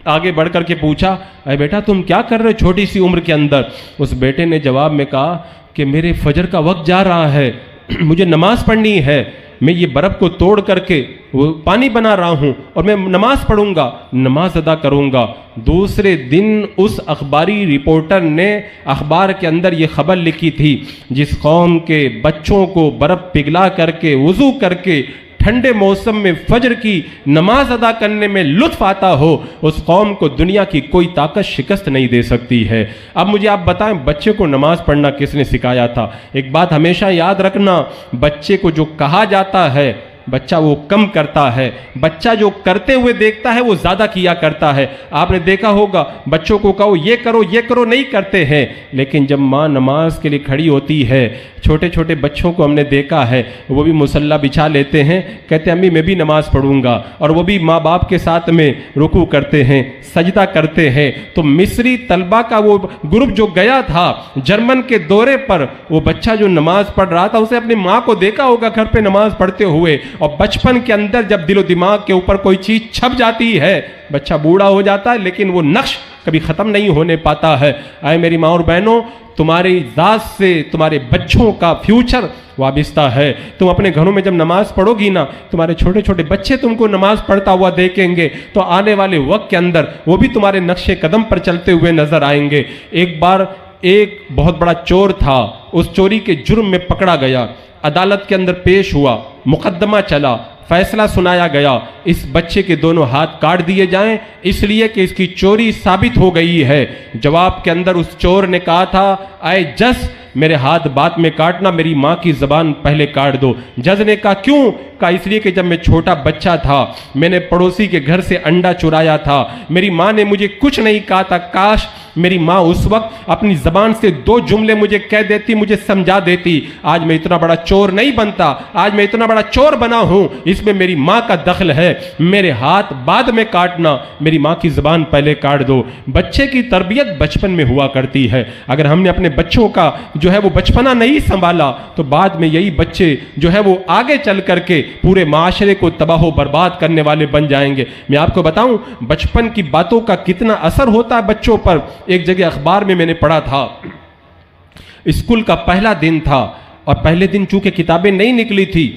آگے بڑھ کر کے پوچھا اے بیٹا تم کیا کر رہے چھوٹی سی عمر کے اندر؟ اس بیٹے نے جواب میں کہا کہ میرے فجر کا وقت جا رہا ہے, مجھے نماز پڑھنی ہے, میں یہ برف کو توڑ کر کے وہ پانی بنا رہا ہوں اور میں نماز پڑھوں گا, نماز ادا کروں گا. دوسرے دن اس اخباری رپورٹر نے اخبار کے اندر یہ خبر لکھی تھی جس قوم کے بچوں کو برف پگھلا کر کے وضو کر کے ٹھنڈے موسم میں فجر کی نماز ادا کرنے میں لطف آتا ہو, اس قوم کو دنیا کی کوئی طاقت شکست نہیں دے سکتی ہے. اب مجھے آپ بتائیں بچے کو نماز پڑھنا کس نے سکھایا تھا؟ ایک بات ہمیشہ یاد رکھنا, بچے کو جو کہا جاتا ہے بچہ وہ کم کرتا ہے, بچہ جو کرتے ہوئے دیکھتا ہے وہ زیادہ کیا کرتا ہے. آپ نے دیکھا ہوگا بچوں کو کہو یہ کرو نہیں کرتے ہیں, لیکن جب ماں نماز کے لیے کھڑی ہوتی ہے, چھوٹے چھوٹے بچوں کو ہم نے دیکھا ہے وہ بھی مصلی بچھا لیتے ہیں, کہتے ہیں امی میں بھی نماز پڑھوں گا, اور وہ بھی ماں باپ کے ساتھ میں رکوع کرتے ہیں, سجدہ کرتے ہیں. تو مصری طلبہ کا وہ گروپ جو گیا تھا جرمن کے دورے پر, وہ بچہ جو نماز پڑھ رہا تھا اسے اپنی ماں کو دیکھا ہوگا گھر پہ نماز پڑھتے ہوئے, اور بچپن کے اندر جب دل و دماغ کے اوپر کوئی چیز چھپ جاتی ہے بچہ بوڑھا ہو جاتا ہے لیکن وہ نقش کبھی ختم نہیں ہونے پاتا ہے. اے میری ماں اور بہنوں, تمہاری ذات سے تمہارے بچوں کا فیوچر وابستہ ہے. تم اپنے گھروں میں جب نماز پڑھو گی نا, تمہارے چھوٹے چھوٹے بچے تم کو نماز پڑھتا ہوا دیکھیں گے تو آنے والے وقت کے اندر وہ بھی تمہارے نقش قدم پر چلتے ہوئے نظر آئیں گے. ایک بار ایک بہت بڑا چور تھا, اس چوری کے جرم میں پکڑا گیا, عدالت کے اندر پیش ہوا, مقدمہ چلا, فیصلہ سنایا گیا اس بچے کے دونوں ہاتھ کاٹ دیے جائیں اس لیے کہ اس کی چوری ثابت ہو گئی ہے. جواب کے اندر اس چور نے کہا تھا اے جج میرے ہاتھ بعد میں کاٹنا, میری ماں کی زبان پہلے کاٹ دو. جج نے کہا کیوں؟ کہا اس لیے کہ جب میں چھوٹا بچہ تھا میں نے پڑوسی کے گھر سے انڈا چرایا تھا, میری ماں نے مجھے کچھ نہیں کہا تھا, کاش میری ماں اس وقت اپنی زبان سے 2 جملے مجھے کہہ دیتی, مجھے سمجھا دیتی, آج میں اتنا بڑا چور نہیں بنتا. آج میں اتنا بڑا چور بنا ہوں اس میں میری ماں کا دخل ہے. میرے ہاتھ بعد میں کاٹنا, میری ماں کی زبان پہلے کاٹ دو. بچے کی تربیت بچپن میں ہوا کرتی ہے. اگر ہم نے اپنے بچوں کا جو ہے وہ بچپنا نہیں سنبھالا تو بعد میں یہی بچے جو ہے وہ آگے چل کر کے پورے معاشرے کو تباہ و برباد کرنے والے بن جائیں گے. میں آپ کو بتاؤں بچپن کی باتوں کا کتنا اثر ہوتا ہے بچوں پر. ایک جگہ اخبار میں نے پڑھا تھا, اسکول کا پہلا دن تھا اور پہلے دن چونکہ کتابیں نہیں نکلی تھی,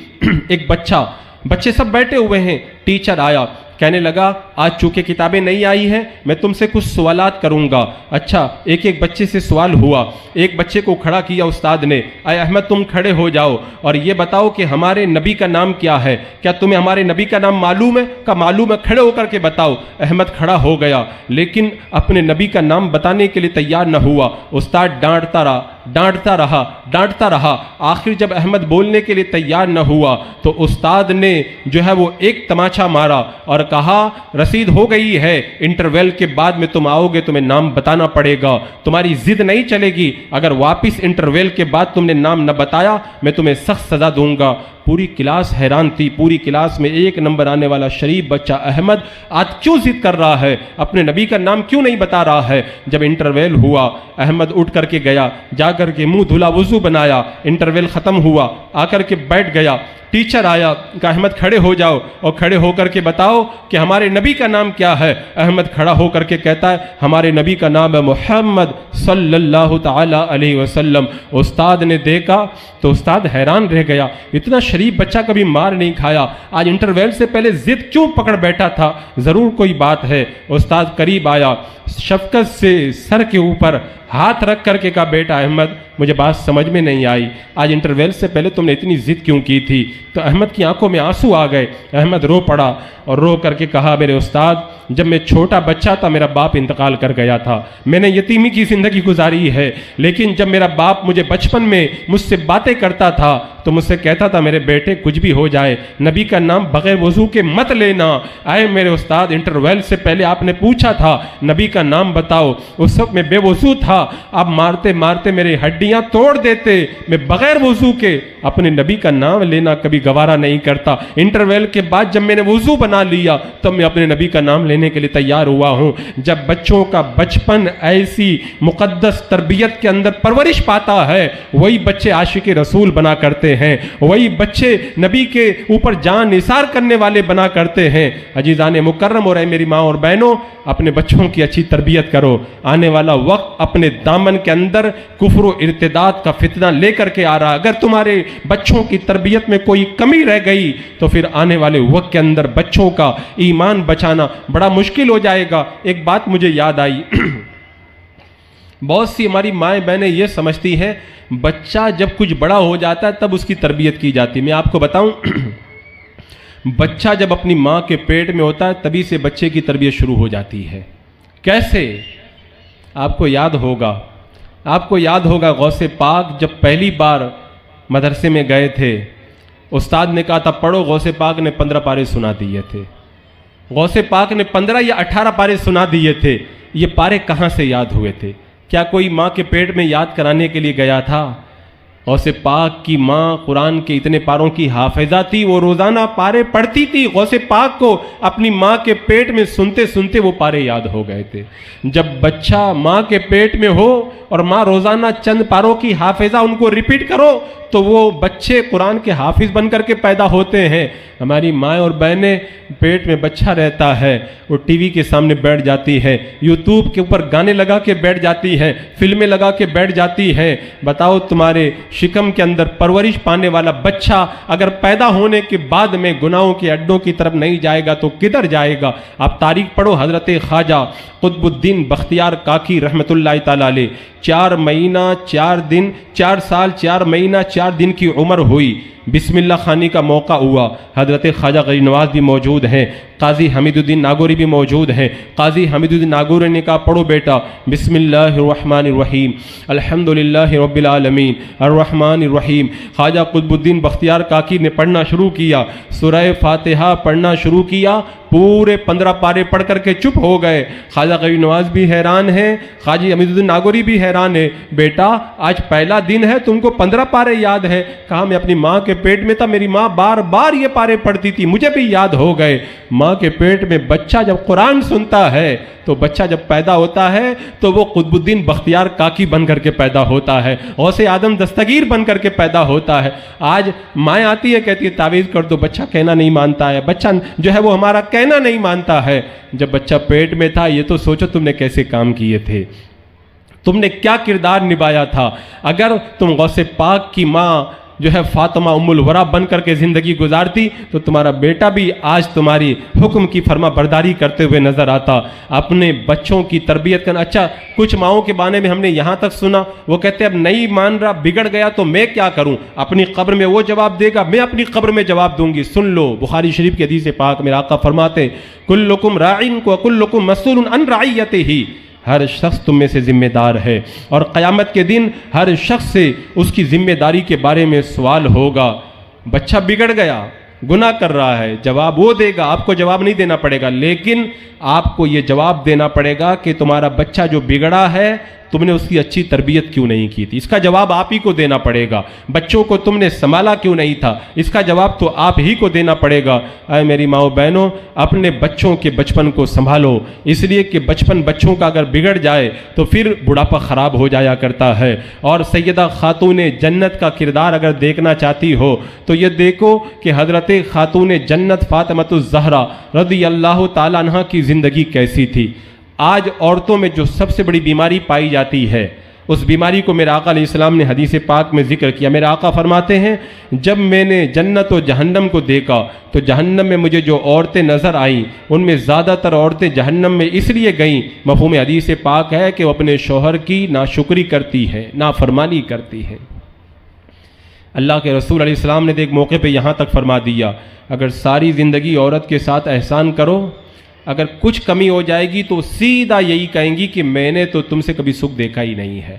ایک بچے سب بیٹھے ہوئے ہیں, ٹیچر آیا, کہنے لگا آج چونکہ کتابیں نہیں آئی ہیں میں تم سے کچھ سوالات کروں گا. اچھا, ایک بچے سے سوال ہوا. ایک بچے کو کھڑا کیا استاد نے, اے احمد تم کھڑے ہو جاؤ اور یہ بتاؤ کہ ہمارے نبی کا نام کیا ہے, کیا تمہیں ہمارے نبی کا نام معلوم ہے؟ کہا معلوم ہے, کھڑے ہو کر کے بتاؤ. احمد کھڑا ہو گیا لیکن اپنے نبی کا نام بتانے کے لیے تیار نہ ہوا. استاد ڈانٹتا رہا. آخر جب احمد بولنے کے لیے تیار نہ ہوا تو استاد نے جو ہے وہ ایک تماچا مارا اور کہا رسید ہو گئی ہے, انٹرویل کے بعد میں تم آؤ گے, تمہیں نام بتانا پڑے گا, تمہاری ضد نہیں چلے گی, اگر واپس انٹرویل کے بعد تم نے نام نہ بتایا میں تمہیں سخت سزا دوں گا. پوری کلاس حیران تھی, پوری کلاس میں 1 نمبر آنے والا شریف بچہ احمد آج کیوں ضد کر رہا ہے, اپنے نبی کا نام کیوں نہیں بتا رہا ہے. جب انٹرویل ہوا احمد اٹھ کر کے گیا, جا کر کے منہ دھلا وضو بنایا, انٹرویل ختم ہوا, آ کر کے بیٹھ گیا. ٹیچر آیا, کہا احمد کھڑے ہو جاؤ اور کھڑے ہو کر کے بتاؤ کہ ہمارے نبی کا نام کیا ہے. احمد کھڑا ہو کر کے کہتا ہے ہمارے نبی کا نام ہے محمد صلی اللہ تعالی علیہ وسلم. استاد نے دیکھا تو استاد حیران رہ گیا, اتنا شریف بچہ کبھی مار نہیں کھایا, آج انٹرویل سے پہلے ضد کیوں پکڑ بیٹھا تھا, ضرور کوئی بات ہے. استاد قریب آیا, شفقت سے سر کے اوپر ہاتھ رکھ کر کے کہا بیٹا احمد مجھے بات سمجھ میں نہیں آئی, آج انٹرویل سے پہلے تم نے اتنی ضد کیوں کی تھی. تو احمد کی آنکھوں میں آنسو آ گئے, احمد رو پڑا اور رو کر کے کہا میرے استاد جب میں چھوٹا بچہ تھا میرا باپ انتقال کر گیا تھا, میں نے یتیمی کی زندگی گزاری ہے, لیکن جب میرا باپ مجھے بچپن میں مجھ سے باتیں کرتا تھا تو مجھ سے کہتا تھا میرے بیٹے کچھ بھی ہو جائے نبی کا نام بغیر وضو کے مت لینا. آئے میرے استاد انٹرویل سے پہلے آپ نے پوچھا تھا نبی کا نام بتاؤ, اس وقت میں بے وضو تھا, آپ مارتے مارتے میرے ہڈیاں توڑ دیتے, میں بغیر وضو کے اپنے نبی کا نام لینا کبھی گوارا نہیں کرتا. انٹرویل کے بعد جب میں نے وضو بنا لیا تب میں اپنے نبی کا نام لینے کے لیے تیار ہوا ہوں. جب بچوں کا بچپن ایسی مقدس تربیت کے اندر پرورش پاتا ہے وہی بچے عاشق رسول بنا کرتے ہیں, وہی بچے نبی کے اوپر جان نثار کرنے والے بنا کرتے ہیں. عزیزان مکرم اور اے میری ماں اور بہنوں, اپنے بچوں کی اچھی تربیت کرو. آنے والا وقت اپنے دامن کے اندر کفر و ارتداد کا فتنہ لے کر کے آ رہا. اگر تمہارے بچوں کی تربیت میں کوئی کمی رہ گئی تو پھر آنے والے وقت کے اندر بچوں کا ایمان بچانا بڑا مشکل ہو جائے گا. ایک بات مجھے یاد آئی, بہت سی ہماری مائیں بہنیں یہ سمجھتی ہیں بچہ جب کچھ بڑا ہو جاتا ہے تب اس کی تربیت کی جاتی. میں آپ کو بتاؤں بچہ جب اپنی ماں کے پیٹ میں ہوتا ہے تبھی سے بچے کی تربیت شروع ہو جاتی ہے. کیسے؟ آپ کو یاد ہوگا غوث پاک جب پہلی بار مدرسے میں گئے تھے, استاد نے کہا تھا پڑھو, غوث پاک نے 15 پارے سنا دیے تھے. غوث پاک نے 15 یا 18 پارے سنا دیے تھے. یہ پارے کہاں سے یاد ہوئے تھے؟ کیا کوئی ماں کے پیٹ میں یاد کرانے کے لیے گیا تھا؟ غوث پاک کی ماں قرآن کے اتنے پاروں کی حافظہ تھی, وہ روزانہ پارے پڑھتی تھی. غوث پاک کو اپنی ماں کے پیٹ میں سنتے سنتے وہ پارے یاد ہو گئے تھے. جب بچہ ماں کے پیٹ میں ہو اور ماں روزانہ چند پاروں کی حافظہ ان کو ریپیٹ کرو تو وہ بچے قرآن کے حافظ بن کر کے پیدا ہوتے ہیں. ہماری مائیں اور بہنیں پیٹ میں بچہ رہتا ہے, وہ ٹی وی کے سامنے بیٹھ جاتی ہے, یوٹیوب کے اوپر گانے لگا کے بیٹھ جاتی ہے, فلمیں لگا کے بیٹھ جاتی ہے. بتاؤ تمہارے شکم کے اندر پرورش پانے والا بچہ اگر پیدا ہونے کے بعد میں گناہوں کے اڈوں کی طرف نہیں جائے گا تو کدھر جائے گا؟ آپ تاریخ پڑھو, حضرت خواجہ قطب الدین بختیار کاکی رحمت اللہ تعالیٰ علیہ 4 مہینہ 4 دن 4 سال 4 مہینہ 4 دن کی عمر ہوئی. بسم اللہ خانی کا موقع ہوا, حضرت خواجہ غریب نواز بھی موجود ہیں, قاضی حمید الدین ناگوری بھی موجود ہیں. قاضی حمید الدین ناگوری نے کہا پڑھو بیٹا بسم اللہ الرحمن الرحیم الحمدللہ رب العالمین الرحمن الرحیم. خواجہ قطب الدین بختیار کاکی نے پڑھنا شروع کیا, سورہ فاتحہ پڑھنا شروع کیا, پورے 15 پارے پڑھ کر کے چپ ہو گئے. خواجہ غریب نواز بھی حیران ہیں, قاضی حمید الدین ناگوری بھی حیران ہے, بیٹا آج پہلا دن ہے تم کو 15 پارے یاد ہے؟ کہا میں اپنی ماں کے پیٹ میں تھا, میری ماں بار بار یہ پارے پڑھتی تھی, مجھے بھی یاد ہو گئے. ماں کے پیٹ میں بچہ جب قرآن سنتا ہے تو بچہ جب پیدا ہوتا ہے تو وہ قطب الدین بختیار کاکی بن کر کے پیدا ہوتا ہے, غوث آدم دستگیر بن کر کے پیدا ہوتا ہے. آج مائیں آتی ہے کہتی ہے تعویذ کر دو, بچہ کہنا نہیں مانتا ہے, بچہ جو ہے وہ ہمارا کہنا نہیں مانتا ہے. جب بچہ پیٹ میں تھا یہ تو سوچو تم نے کیسے کام کیے تھے, تم نے کیا کردار نبھایا تھا. اگر تم غوث پاک کی ماں جو ہے فاطمہ ام الورا بن کر کے زندگی گزارتی تو تمہارا بیٹا بھی آج تمہاری حکم کی فرما برداری کرتے ہوئے نظر آتا. اپنے بچوں کی تربیت کرنا. اچھا کچھ ماؤں کے بارے میں ہم نے یہاں تک سنا, وہ کہتے ہیں اب نہیں مان رہا, بگڑ گیا تو میں کیا کروں, اپنی قبر میں وہ جواب دے گا, میں اپنی قبر میں جواب دوں گی. سن لو بخاری شریف کی حدیث پاک میرے آقا فرماتے کلکم راعٍ وکلکم مسئول عن رعیتہ, ہر شخص تم میں سے ذمہ دار ہے اور قیامت کے دن ہر شخص سے اس کی ذمہ داری کے بارے میں سوال ہوگا. بچہ بگڑ گیا, گناہ کر رہا ہے، جواب وہ دے گا، آپ کو جواب نہیں دینا پڑے گا، لیکن آپ کو یہ جواب دینا پڑے گا کہ تمہارا بچہ جو بگڑا ہے تم نے اس کی اچھی تربیت کیوں نہیں کی تھی، اس کا جواب آپ ہی کو دینا پڑے گا۔ بچوں کو تم نے سنبھالا کیوں نہیں تھا، اس کا جواب تو آپ ہی کو دینا پڑے گا۔ اے میری ماؤں بہنوں، اپنے بچوں کے بچپن کو سنبھالو، اس لیے کہ بچپن بچوں کا اگر بگڑ جائے تو پھر بڑھاپا خراب ہو جایا کرتا ہے۔ اور سیدہ خاتون جنت کا کردار اگر دیکھنا چاہتی ہو تو یہ دیکھو کہ حضرت خاتون جنت فاطمۃ الزہرا رضی اللہ تعالیٰ عنہ کی زندگی کیسی تھی۔ آج عورتوں میں جو سب سے بڑی بیماری پائی جاتی ہے، اس بیماری کو میرے آقا علیہ السلام نے حدیث پاک میں ذکر کیا۔ میرے آقا فرماتے ہیں جب میں نے جنت و جہنم کو دیکھا تو جہنم میں مجھے جو عورتیں نظر آئیں ان میں زیادہ تر عورتیں جہنم میں اس لیے گئیں، مفہوم حدیث پاک ہے کہ وہ اپنے شوہر کی ناشکری کرتی ہیں، نافرمانی کرتی ہیں۔ اللہ کے رسول علیہ السلام نے ایک موقع پہ یہاں تک فرما دیا، اگر ساری زندگی عورت کے ساتھ احسان کرو، اگر کچھ کمی ہو جائے گی تو سیدھا یہی کہیں گی کہ میں نے تو تم سے کبھی سکھ دیکھا ہی نہیں ہے۔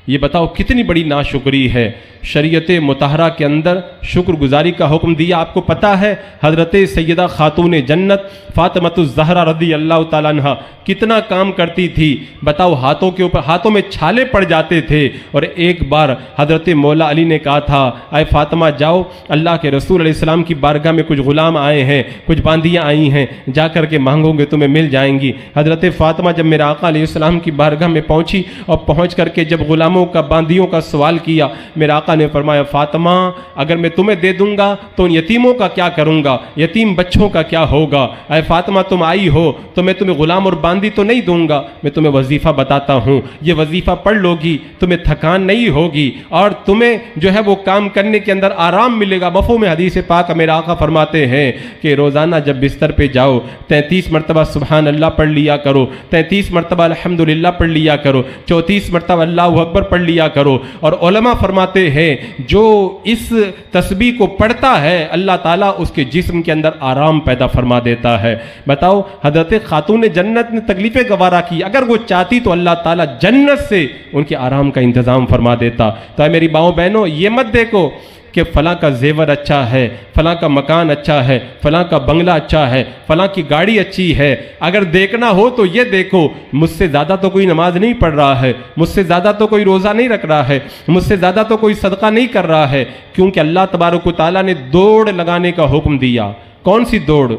یہ بتاؤ کتنی بڑی ناشکری ہے۔ شریعت مطہرہ کے اندر شکر گزاری کا حکم دیا۔ آپ کو پتہ ہے حضرت سیدہ خاتون جنت فاطمۃ الزہرا رضی اللہ تعالیٰ عنہ کتنا کام کرتی تھی، بتاؤ ہاتھوں کے اوپر ہاتھوں میں چھالے پڑ جاتے تھے، اور ایک بار حضرت مولا علی نے کہا تھا اے فاطمہ جاؤ، اللہ کے رسول علیہ السلام کی بارگاہ میں کچھ غلام آئے ہیں، کچھ باندیاں آئی ہیں، جا کر کے مانگو گے تمہیں مل جائیں گی۔ حضرت فاطمہ جب میرے آقا علیہ السلام کی بارگاہ میں پہنچی اور پہنچ کر کے جب غلاموں کا باندیوں کا سوال کیا، میرے آقا نے فرمایا فاطمہ اگر میں تمہیں دے دوں گا تو ان یتیموں کا کیا کروں گا، یتیم بچوں کا کیا ہوگا؟ اے فاطمہ تم آئی ہو تو میں تمہیں غلام اور باندی تو نہیں دوں گا، میں تمہیں وظیفہ بتاتا ہوں، یہ وظیفہ پڑھ لو گی تمہیں تھکان نہیں ہوگی اور تمہیں جو ہے وہ کام کرنے کے اندر آرام ملے گا۔ مفہوم حدیث پاک میرے آقا فرماتے ہیں کہ روزانہ جب بستر پہ جاؤ 33 مرتبہ سبحان اللہ پڑھ لیا کرو، 33 مرتبہ الحمدللہ پڑھ لیا کرو، 34 مرتبہ اللہ اکبر پڑھ لیا کرو۔ اور علماء فرماتے ہیں جو اس تسبیح کو پڑھتا ہے اللہ تعالیٰ اس کے جسم کے اندر آرام پیدا فرما دیتا ہے۔ بتاؤ حضرت خاتون جنت نے تکلیفیں گوارا کی، اگر وہ چاہتی تو اللہ تعالیٰ جنت سے ان کے آرام کا انتظام فرما دیتا۔ تو اے میری ماؤں بہنوں یہ مت دیکھو کہ فلاں کا زیور اچھا ہے، فلاں کا مکان اچھا ہے، فلاں کا بنگلہ اچھا ہے، فلاں کی گاڑی اچھی ہے۔ اگر دیکھنا ہو تو یہ دیکھو مجھ سے زیادہ تو کوئی نماز نہیں پڑھ رہا ہے، مجھ سے زیادہ تو کوئی روزہ نہیں رکھ رہا ہے، مجھ سے زیادہ تو کوئی صدقہ نہیں کر رہا ہے، کیونکہ اللہ تبارک و تعالیٰ نے دوڑ لگانے کا حکم دیا۔ کون سی دوڑ؟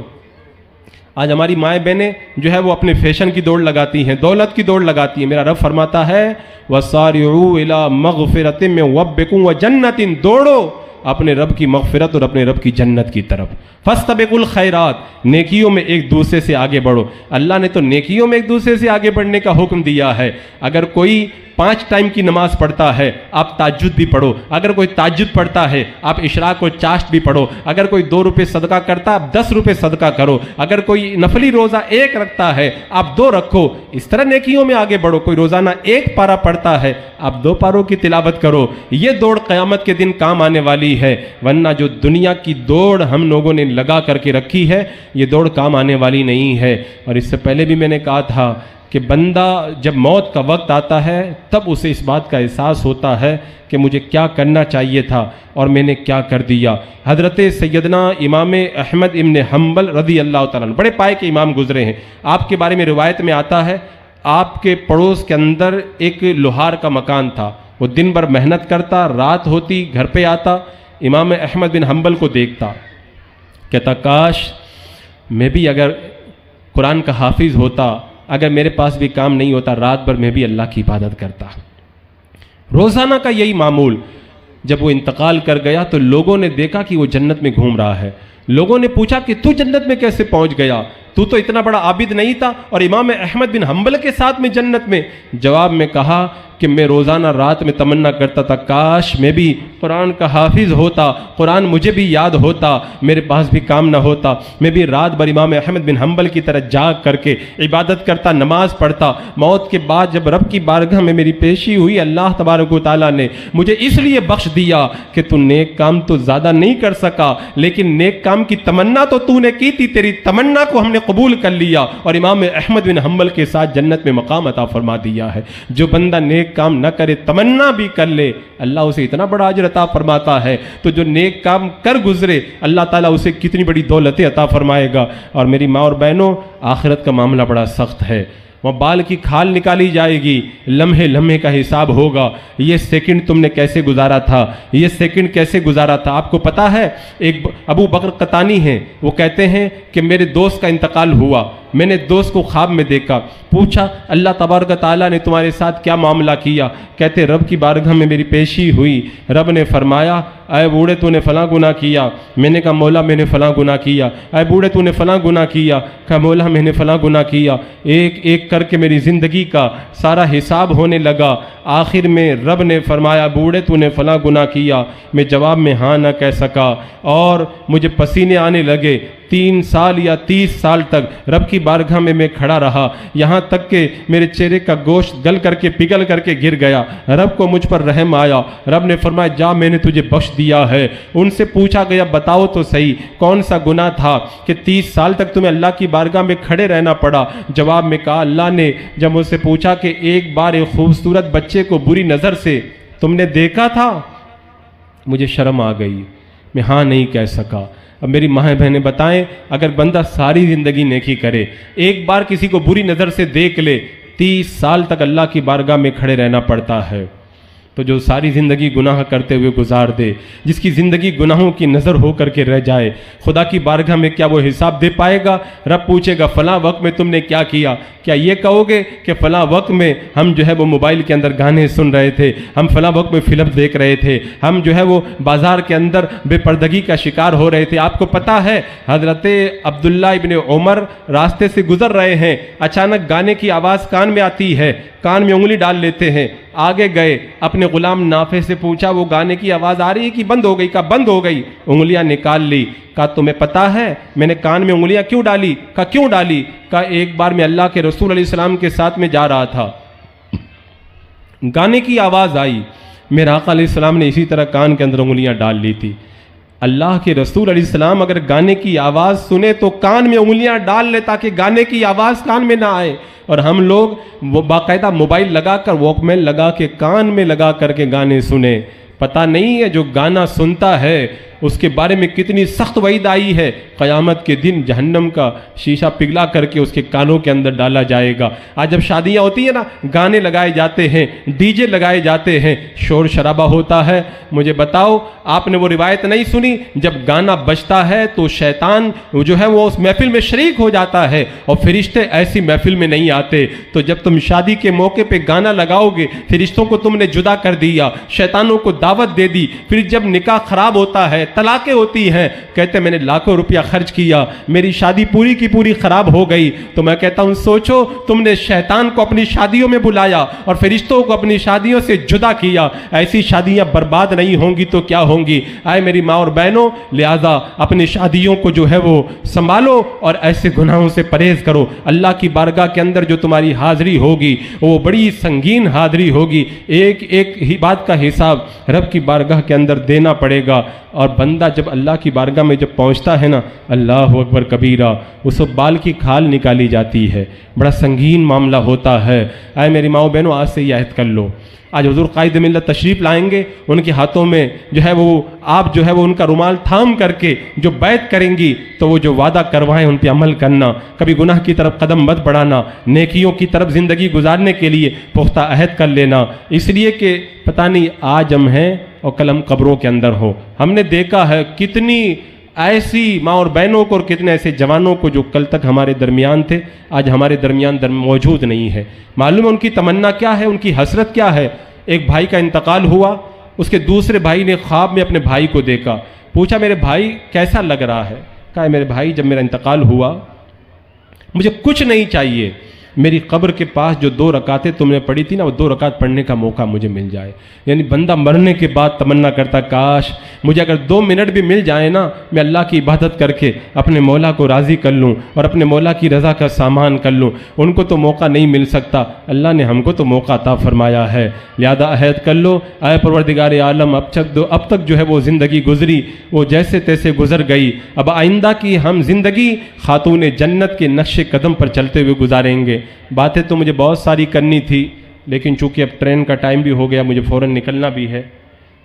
آج ہماری مائیں بہنیں جو ہے وہ اپنے فیشن کی دوڑ لگاتی ہیں، دولت کی دوڑ لگاتی ہیں۔ میرا رب فرماتا ہے وَسَارِعُوا إِلَىٰ مَغْفِرَةٍ مِّن رَبِّكُمْ وَجَنَّةٍ، دوڑو اپنے رب کی مغفرت اور اپنے رب کی جنت کی طرف۔ فَاسْتَبِقُوا الْخَيْرَاتِ، نیکیوں میں ایک دوسرے سے آگے بڑھو۔ اللہ نے تو نیکیوں میں ایک دوسرے سے آگے بڑھنے کا حکم دیا ہے۔ اگر کوئی 5 ٹائم کی نماز پڑھتا ہے آپ تہجد بھی پڑھو، اگر کوئی تہجد پڑھتا ہے آپ اشراق و چاشت بھی پڑھو، اگر کوئی 2 روپے صدقہ کرتا ہے آپ 10 روپے صدقہ کرو، اگر کوئی نفلی روزہ 1 رکھتا ہے آپ 2 رکھو۔ اس طرح نیکیوں میں آگے بڑھو۔ کوئی روزانہ 1 پارہ پڑھتا ہے آپ 2 پاروں کی تلاوت کرو۔ یہ دوڑ قیامت کے دن کام آنے والی ہے، ورنہ جو دنیا کی دوڑ ہم لوگوں نے لگا کر کے رکھی ہے یہ دوڑ کام آنے والی نہیں ہے۔ اور اس سے پہلے بھی میں نے کہا تھا کہ بندہ جب موت کا وقت آتا ہے تب اسے اس بات کا احساس ہوتا ہے کہ مجھے کیا کرنا چاہیے تھا اور میں نے کیا کر دیا۔ حضرت سیدنا امام احمد ابن حنبل رضی اللہ تعالیٰ عنہ بڑے پائے کے امام گزرے ہیں۔ آپ کے بارے میں روایت میں آتا ہے آپ کے پڑوس کے اندر ایک لوہار کا مکان تھا، وہ دن بھر محنت کرتا، رات ہوتی گھر پہ آتا، امام احمد بن حنبل کو دیکھتا، کہتا کاش میں بھی اگر قرآن کا حافظ ہوتا، اگر میرے پاس بھی کام نہیں ہوتا، رات بھر میں بھی اللہ کی عبادت کرتا۔ روزانہ کا یہی معمول۔ جب وہ انتقال کر گیا تو لوگوں نے دیکھا کہ وہ جنت میں گھوم رہا ہے۔ لوگوں نے پوچھا کہ تو جنت میں کیسے پہنچ گیا؟ تو اتنا بڑا عابد نہیں تھا اور امام احمد بن حنبل کے ساتھ میں جنت میں؟ جواب میں کہا کہ میں روزانہ رات میں تمنا کرتا تھا کاش میں بھی قرآن کا حافظ ہوتا، قرآن مجھے بھی یاد ہوتا، میرے پاس بھی کام نہ ہوتا، میں بھی رات بھر امام احمد بن حنبل کی طرح جاگ کر کے عبادت کرتا، نماز پڑھتا۔ موت کے بعد جب رب کی بارگاہ میں میری پیشی ہوئی اللہ تبارک و تعالیٰ نے مجھے اس لیے بخش دیا کہ تو نیک کام تو زیادہ نہیں کر سکا لیکن نیک کام کام کی تمنا تو تو نے کی تھی، تیری تمنا کو ہم نے قبول کر لیا اور امام احمد بن حنبل کے ساتھ جنت میں مقام عطا فرما دیا ہے۔ جو بندہ نیک کام نہ کرے، تمنا بھی کر لے، اللہ اسے اتنا بڑا اجر عطا فرماتا ہے، تو جو نیک کام کر گزرے اللہ تعالیٰ اسے کتنی بڑی دولتیں عطا فرمائے گا۔ اور میری ماں اور بہنوں، آخرت کا معاملہ بڑا سخت ہے، وہ بال کی کھال نکالی جائے گی، لمحے لمحے کا حساب ہوگا، یہ سیکنڈ تم نے کیسے گزارا تھا، یہ سیکنڈ کیسے گزارا تھا۔ آپ کو پتا ہے ایک ابو بکر قطانی ہیں، وہ کہتے ہیں کہ میرے دوست کا انتقال ہوا، میں نے دوست کو خواب میں دیکھا، پوچھا اللہ تبارک و تعالیٰ نے تمہارے ساتھ کیا معاملہ کیا؟ کہتے رب کی بارگاہ میں میری پیشی ہوئی، رب نے فرمایا اے بوڑھے تو نے فلاں گناہ کیا، میں نے کہا مولا میں نے فلاں گناہ کیا، اے بوڑھے تو نے فلاں گناہ کیا، کہا مولا میں نے فلاں گناہ کیا، ایک ایک کر کے میری زندگی کا سارا حساب ہونے لگا، آخر میں رب نے فرمایا بوڑھے تو نے فلاں گناہ کیا، میں جواب میں ہاں نہ کہہ سکا اور مجھے پسینے آنے لگے، 3 سال یا 30 سال تک رب کی بارگاہ میں کھڑا رہا، یہاں تک کہ میرے چہرے کا گوشت گل کر کے پگھل کر کے گر گیا، رب کو مجھ پر رحم آیا، رب نے فرمایا جا میں نے تجھے بخش دیا ہے۔ ان سے پوچھا گیا بتاؤ تو صحیح کون سا گناہ تھا کہ 30 سال تک تمہیں اللہ کی بارگاہ میں کھڑے رہنا پڑا؟ جواب میں کہا اللہ نے جب مجھ سے پوچھا کہ ایک بار ایک خوبصورت بچے کو بری نظر سے تم نے دیکھا تھا، مجھے شرم آ گئی، میں ہاں نہیں کہہ سکا۔ اب میری ماں بہنیں بتائیں اگر بندہ ساری زندگی نیکی کرے، ایک بار کسی کو بری نظر سے دیکھ لے، 30 سال تک اللہ کی بارگاہ میں کھڑے رہنا پڑتا ہے، تو جو ساری زندگی گناہ کرتے ہوئے گزار دے، جس کی زندگی گناہوں کی نظر ہو کر کے رہ جائے، خدا کی بارگاہ میں کیا وہ حساب دے پائے گا؟ رب پوچھے گا فلاں وقت میں تم نے کیا کیا؟ کیا یہ کہو گے کہ فلاں وقت میں ہم جو ہے وہ موبائل کے اندر گانے سن رہے تھے، ہم فلاں وقت میں فلم دیکھ رہے تھے، ہم جو ہے وہ بازار کے اندر بے پردگی کا شکار ہو رہے تھے؟ آپ کو پتا ہے حضرت عبداللہ ابن عمر راستے سے گزر رہے ہیں، اچانک گانے کی آواز کان میں آتی ہے، کان میں انگلی ڈال لیتے ہیں، آگے گئے اپنے غلام نافع سے پوچھا وہ گانے کی آواز آ رہی ہے کہ بند ہو گئی؟ کہا بند ہو گئی، انگلیاں نکال لی۔ کہا تمہیں پتا ہے میں نے کان میں انگلیاں کیوں ڈالی؟ کہا کیوں ڈالی؟ کہا ایک بار میں اللہ کے رسول علیہ السلام کے ساتھ میں جا رہا تھا، گانے کی آواز آئی، میرے آقا علیہ السلام نے اسی طرح کان کے اندر انگلیاں ڈال لی تھی۔ اللہ کے رسول علیہ السلام اگر گانے کی آواز سنے تو کان میں انگلیاں ڈال لے تاکہ گانے کی آواز کان میں نہ آئے، اور ہم لوگ وہ باقاعدہ موبائل لگا کر واک مین لگا کے کان میں لگا کر کے گانے سنے۔ پتہ نہیں ہے جو گانا سنتا ہے اس کے بارے میں کتنی سخت وعید آئی ہے، قیامت کے دن جہنم کا شیشہ پگھلا کر کے اس کے کانوں کے اندر ڈالا جائے گا۔ آج جب شادیاں ہوتی ہیں نا، گانے لگائے جاتے ہیں، ڈی جے لگائے جاتے ہیں، شور شرابہ ہوتا ہے، مجھے بتاؤ آپ نے وہ روایت نہیں سنی جب گانا بجتا ہے تو شیطان جو ہے وہ اس محفل میں شریک ہو جاتا ہے اور فرشتے ایسی محفل میں نہیں آتے؟ تو جب تم شادی کے موقع پہ گانا لگاؤ گے، فرشتوں کو تم نے جدا کر دیا، شیطانوں کو دعوت دے دی، پھر جب نکاح خراب ہوتا ہے، طلاقیں ہوتی ہیں، کہتے میں نے لاکھوں روپیہ خرچ کیا، میری شادی پوری کی پوری خراب ہو گئی، تو میں کہتا ہوں سوچو تم نے شیطان کو اپنی شادیوں میں بلایا اور فرشتوں کو اپنی شادیوں سے جدا کیا، ایسی شادیاں برباد نہیں ہوں گی تو کیا ہوں گی؟ آئے میری ماں اور بہنوں، لہذا اپنی شادیوں کو جو ہے وہ سنبھالو اور ایسے گناہوں سے پرہیز کرو۔ اللہ کی بارگاہ کے اندر جو تمہاری حاضری ہوگی وہ بڑی سنگین حاضری ہوگی، ایک ایک ہی بات کا حساب رب کی بارگاہ کے اندر دینا پڑے گا، اور بندہ جب اللہ کی بارگاہ میں جب پہنچتا ہے نا، اللہ اکبر کبیرہ، اس وقت بال کی کھال نکالی جاتی ہے، بڑا سنگین معاملہ ہوتا ہے۔ اے میری ماں بہنوں، آج سے یہ عہد کر لو، آج حضور قائد ملت تشریف لائیں گے، ان کے ہاتھوں میں جو ہے وہ آپ جو ہے وہ ان کا رومال تھام کر کے جو بیعت کریں گی تو وہ جو وعدہ کروائیں ان پہ عمل کرنا، کبھی گناہ کی طرف قدم مت بڑھانا، نیکیوں کی طرف زندگی گزارنے کے لیے پختہ عہد کر لینا، اس لیے کہ پتہ نہیں آج ہم ہیں اور کل ہم قبروں کے اندر ہو۔ ہم نے دیکھا ہے کتنی ایسی ماں اور بہنوں کو اور کتنے ایسے جوانوں کو جو کل تک ہمارے درمیان تھے آج ہمارے درمیان موجود نہیں ہے۔ معلوم ہے ان کی تمنا کیا ہے، ان کی حسرت کیا ہے؟ ایک بھائی کا انتقال ہوا، اس کے دوسرے بھائی نے خواب میں اپنے بھائی کو دیکھا، پوچھا میرے بھائی کیسا لگ رہا ہے؟ کہا میرے بھائی جب میرا انتقال ہوا مجھے کچھ نہیں چاہیے، میری قبر کے پاس جو 2 رکعتیں تم نے پڑھی تھی نا، وہ 2 رکعت پڑھنے کا موقع مجھے مل جائے۔ یعنی بندہ مرنے کے بعد تمنا کرتا کاش مجھے اگر 2 منٹ بھی مل جائے نا، میں اللہ کی عبادت کر کے اپنے مولا کو راضی کر لوں اور اپنے مولا کی رضا کا سامان کر لوں۔ ان کو تو موقع نہیں مل سکتا، اللہ نے ہم کو تو موقع عطا فرمایا ہے، لہذا عہد کر لو اے پروردگار عالم، اب تک جو ہے وہ زندگی گزری وہ جیسے تیسے گزر گئی، اب آئندہ کی ہم زندگی خاتون جنت کے نقش قدم پر چلتے ہوئے گزاریں گے۔ باتیں تو مجھے بہت ساری کرنی تھی، لیکن چونکہ اب ٹرین کا ٹائم بھی ہو گیا، مجھے فوراً نکلنا بھی ہے،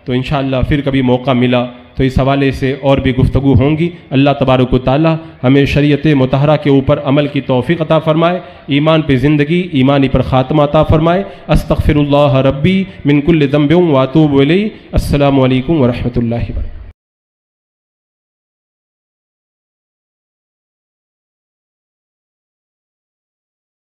تو انشاءاللہ پھر کبھی موقع ملا تو اس حوالے سے اور بھی گفتگو ہوں گی۔ اللہ تبارک و تعالی ہمیں شریعت مطہرہ کے اوپر عمل کی توفیق عطا فرمائے، ایمان پہ زندگی، ایمانی پر خاتمہ عطا فرمائے۔ استغفر اللہ ربی من کل ذنب واتوب الیہ۔ السلام علیکم ورحمۃ اللہ وبرکاتہ۔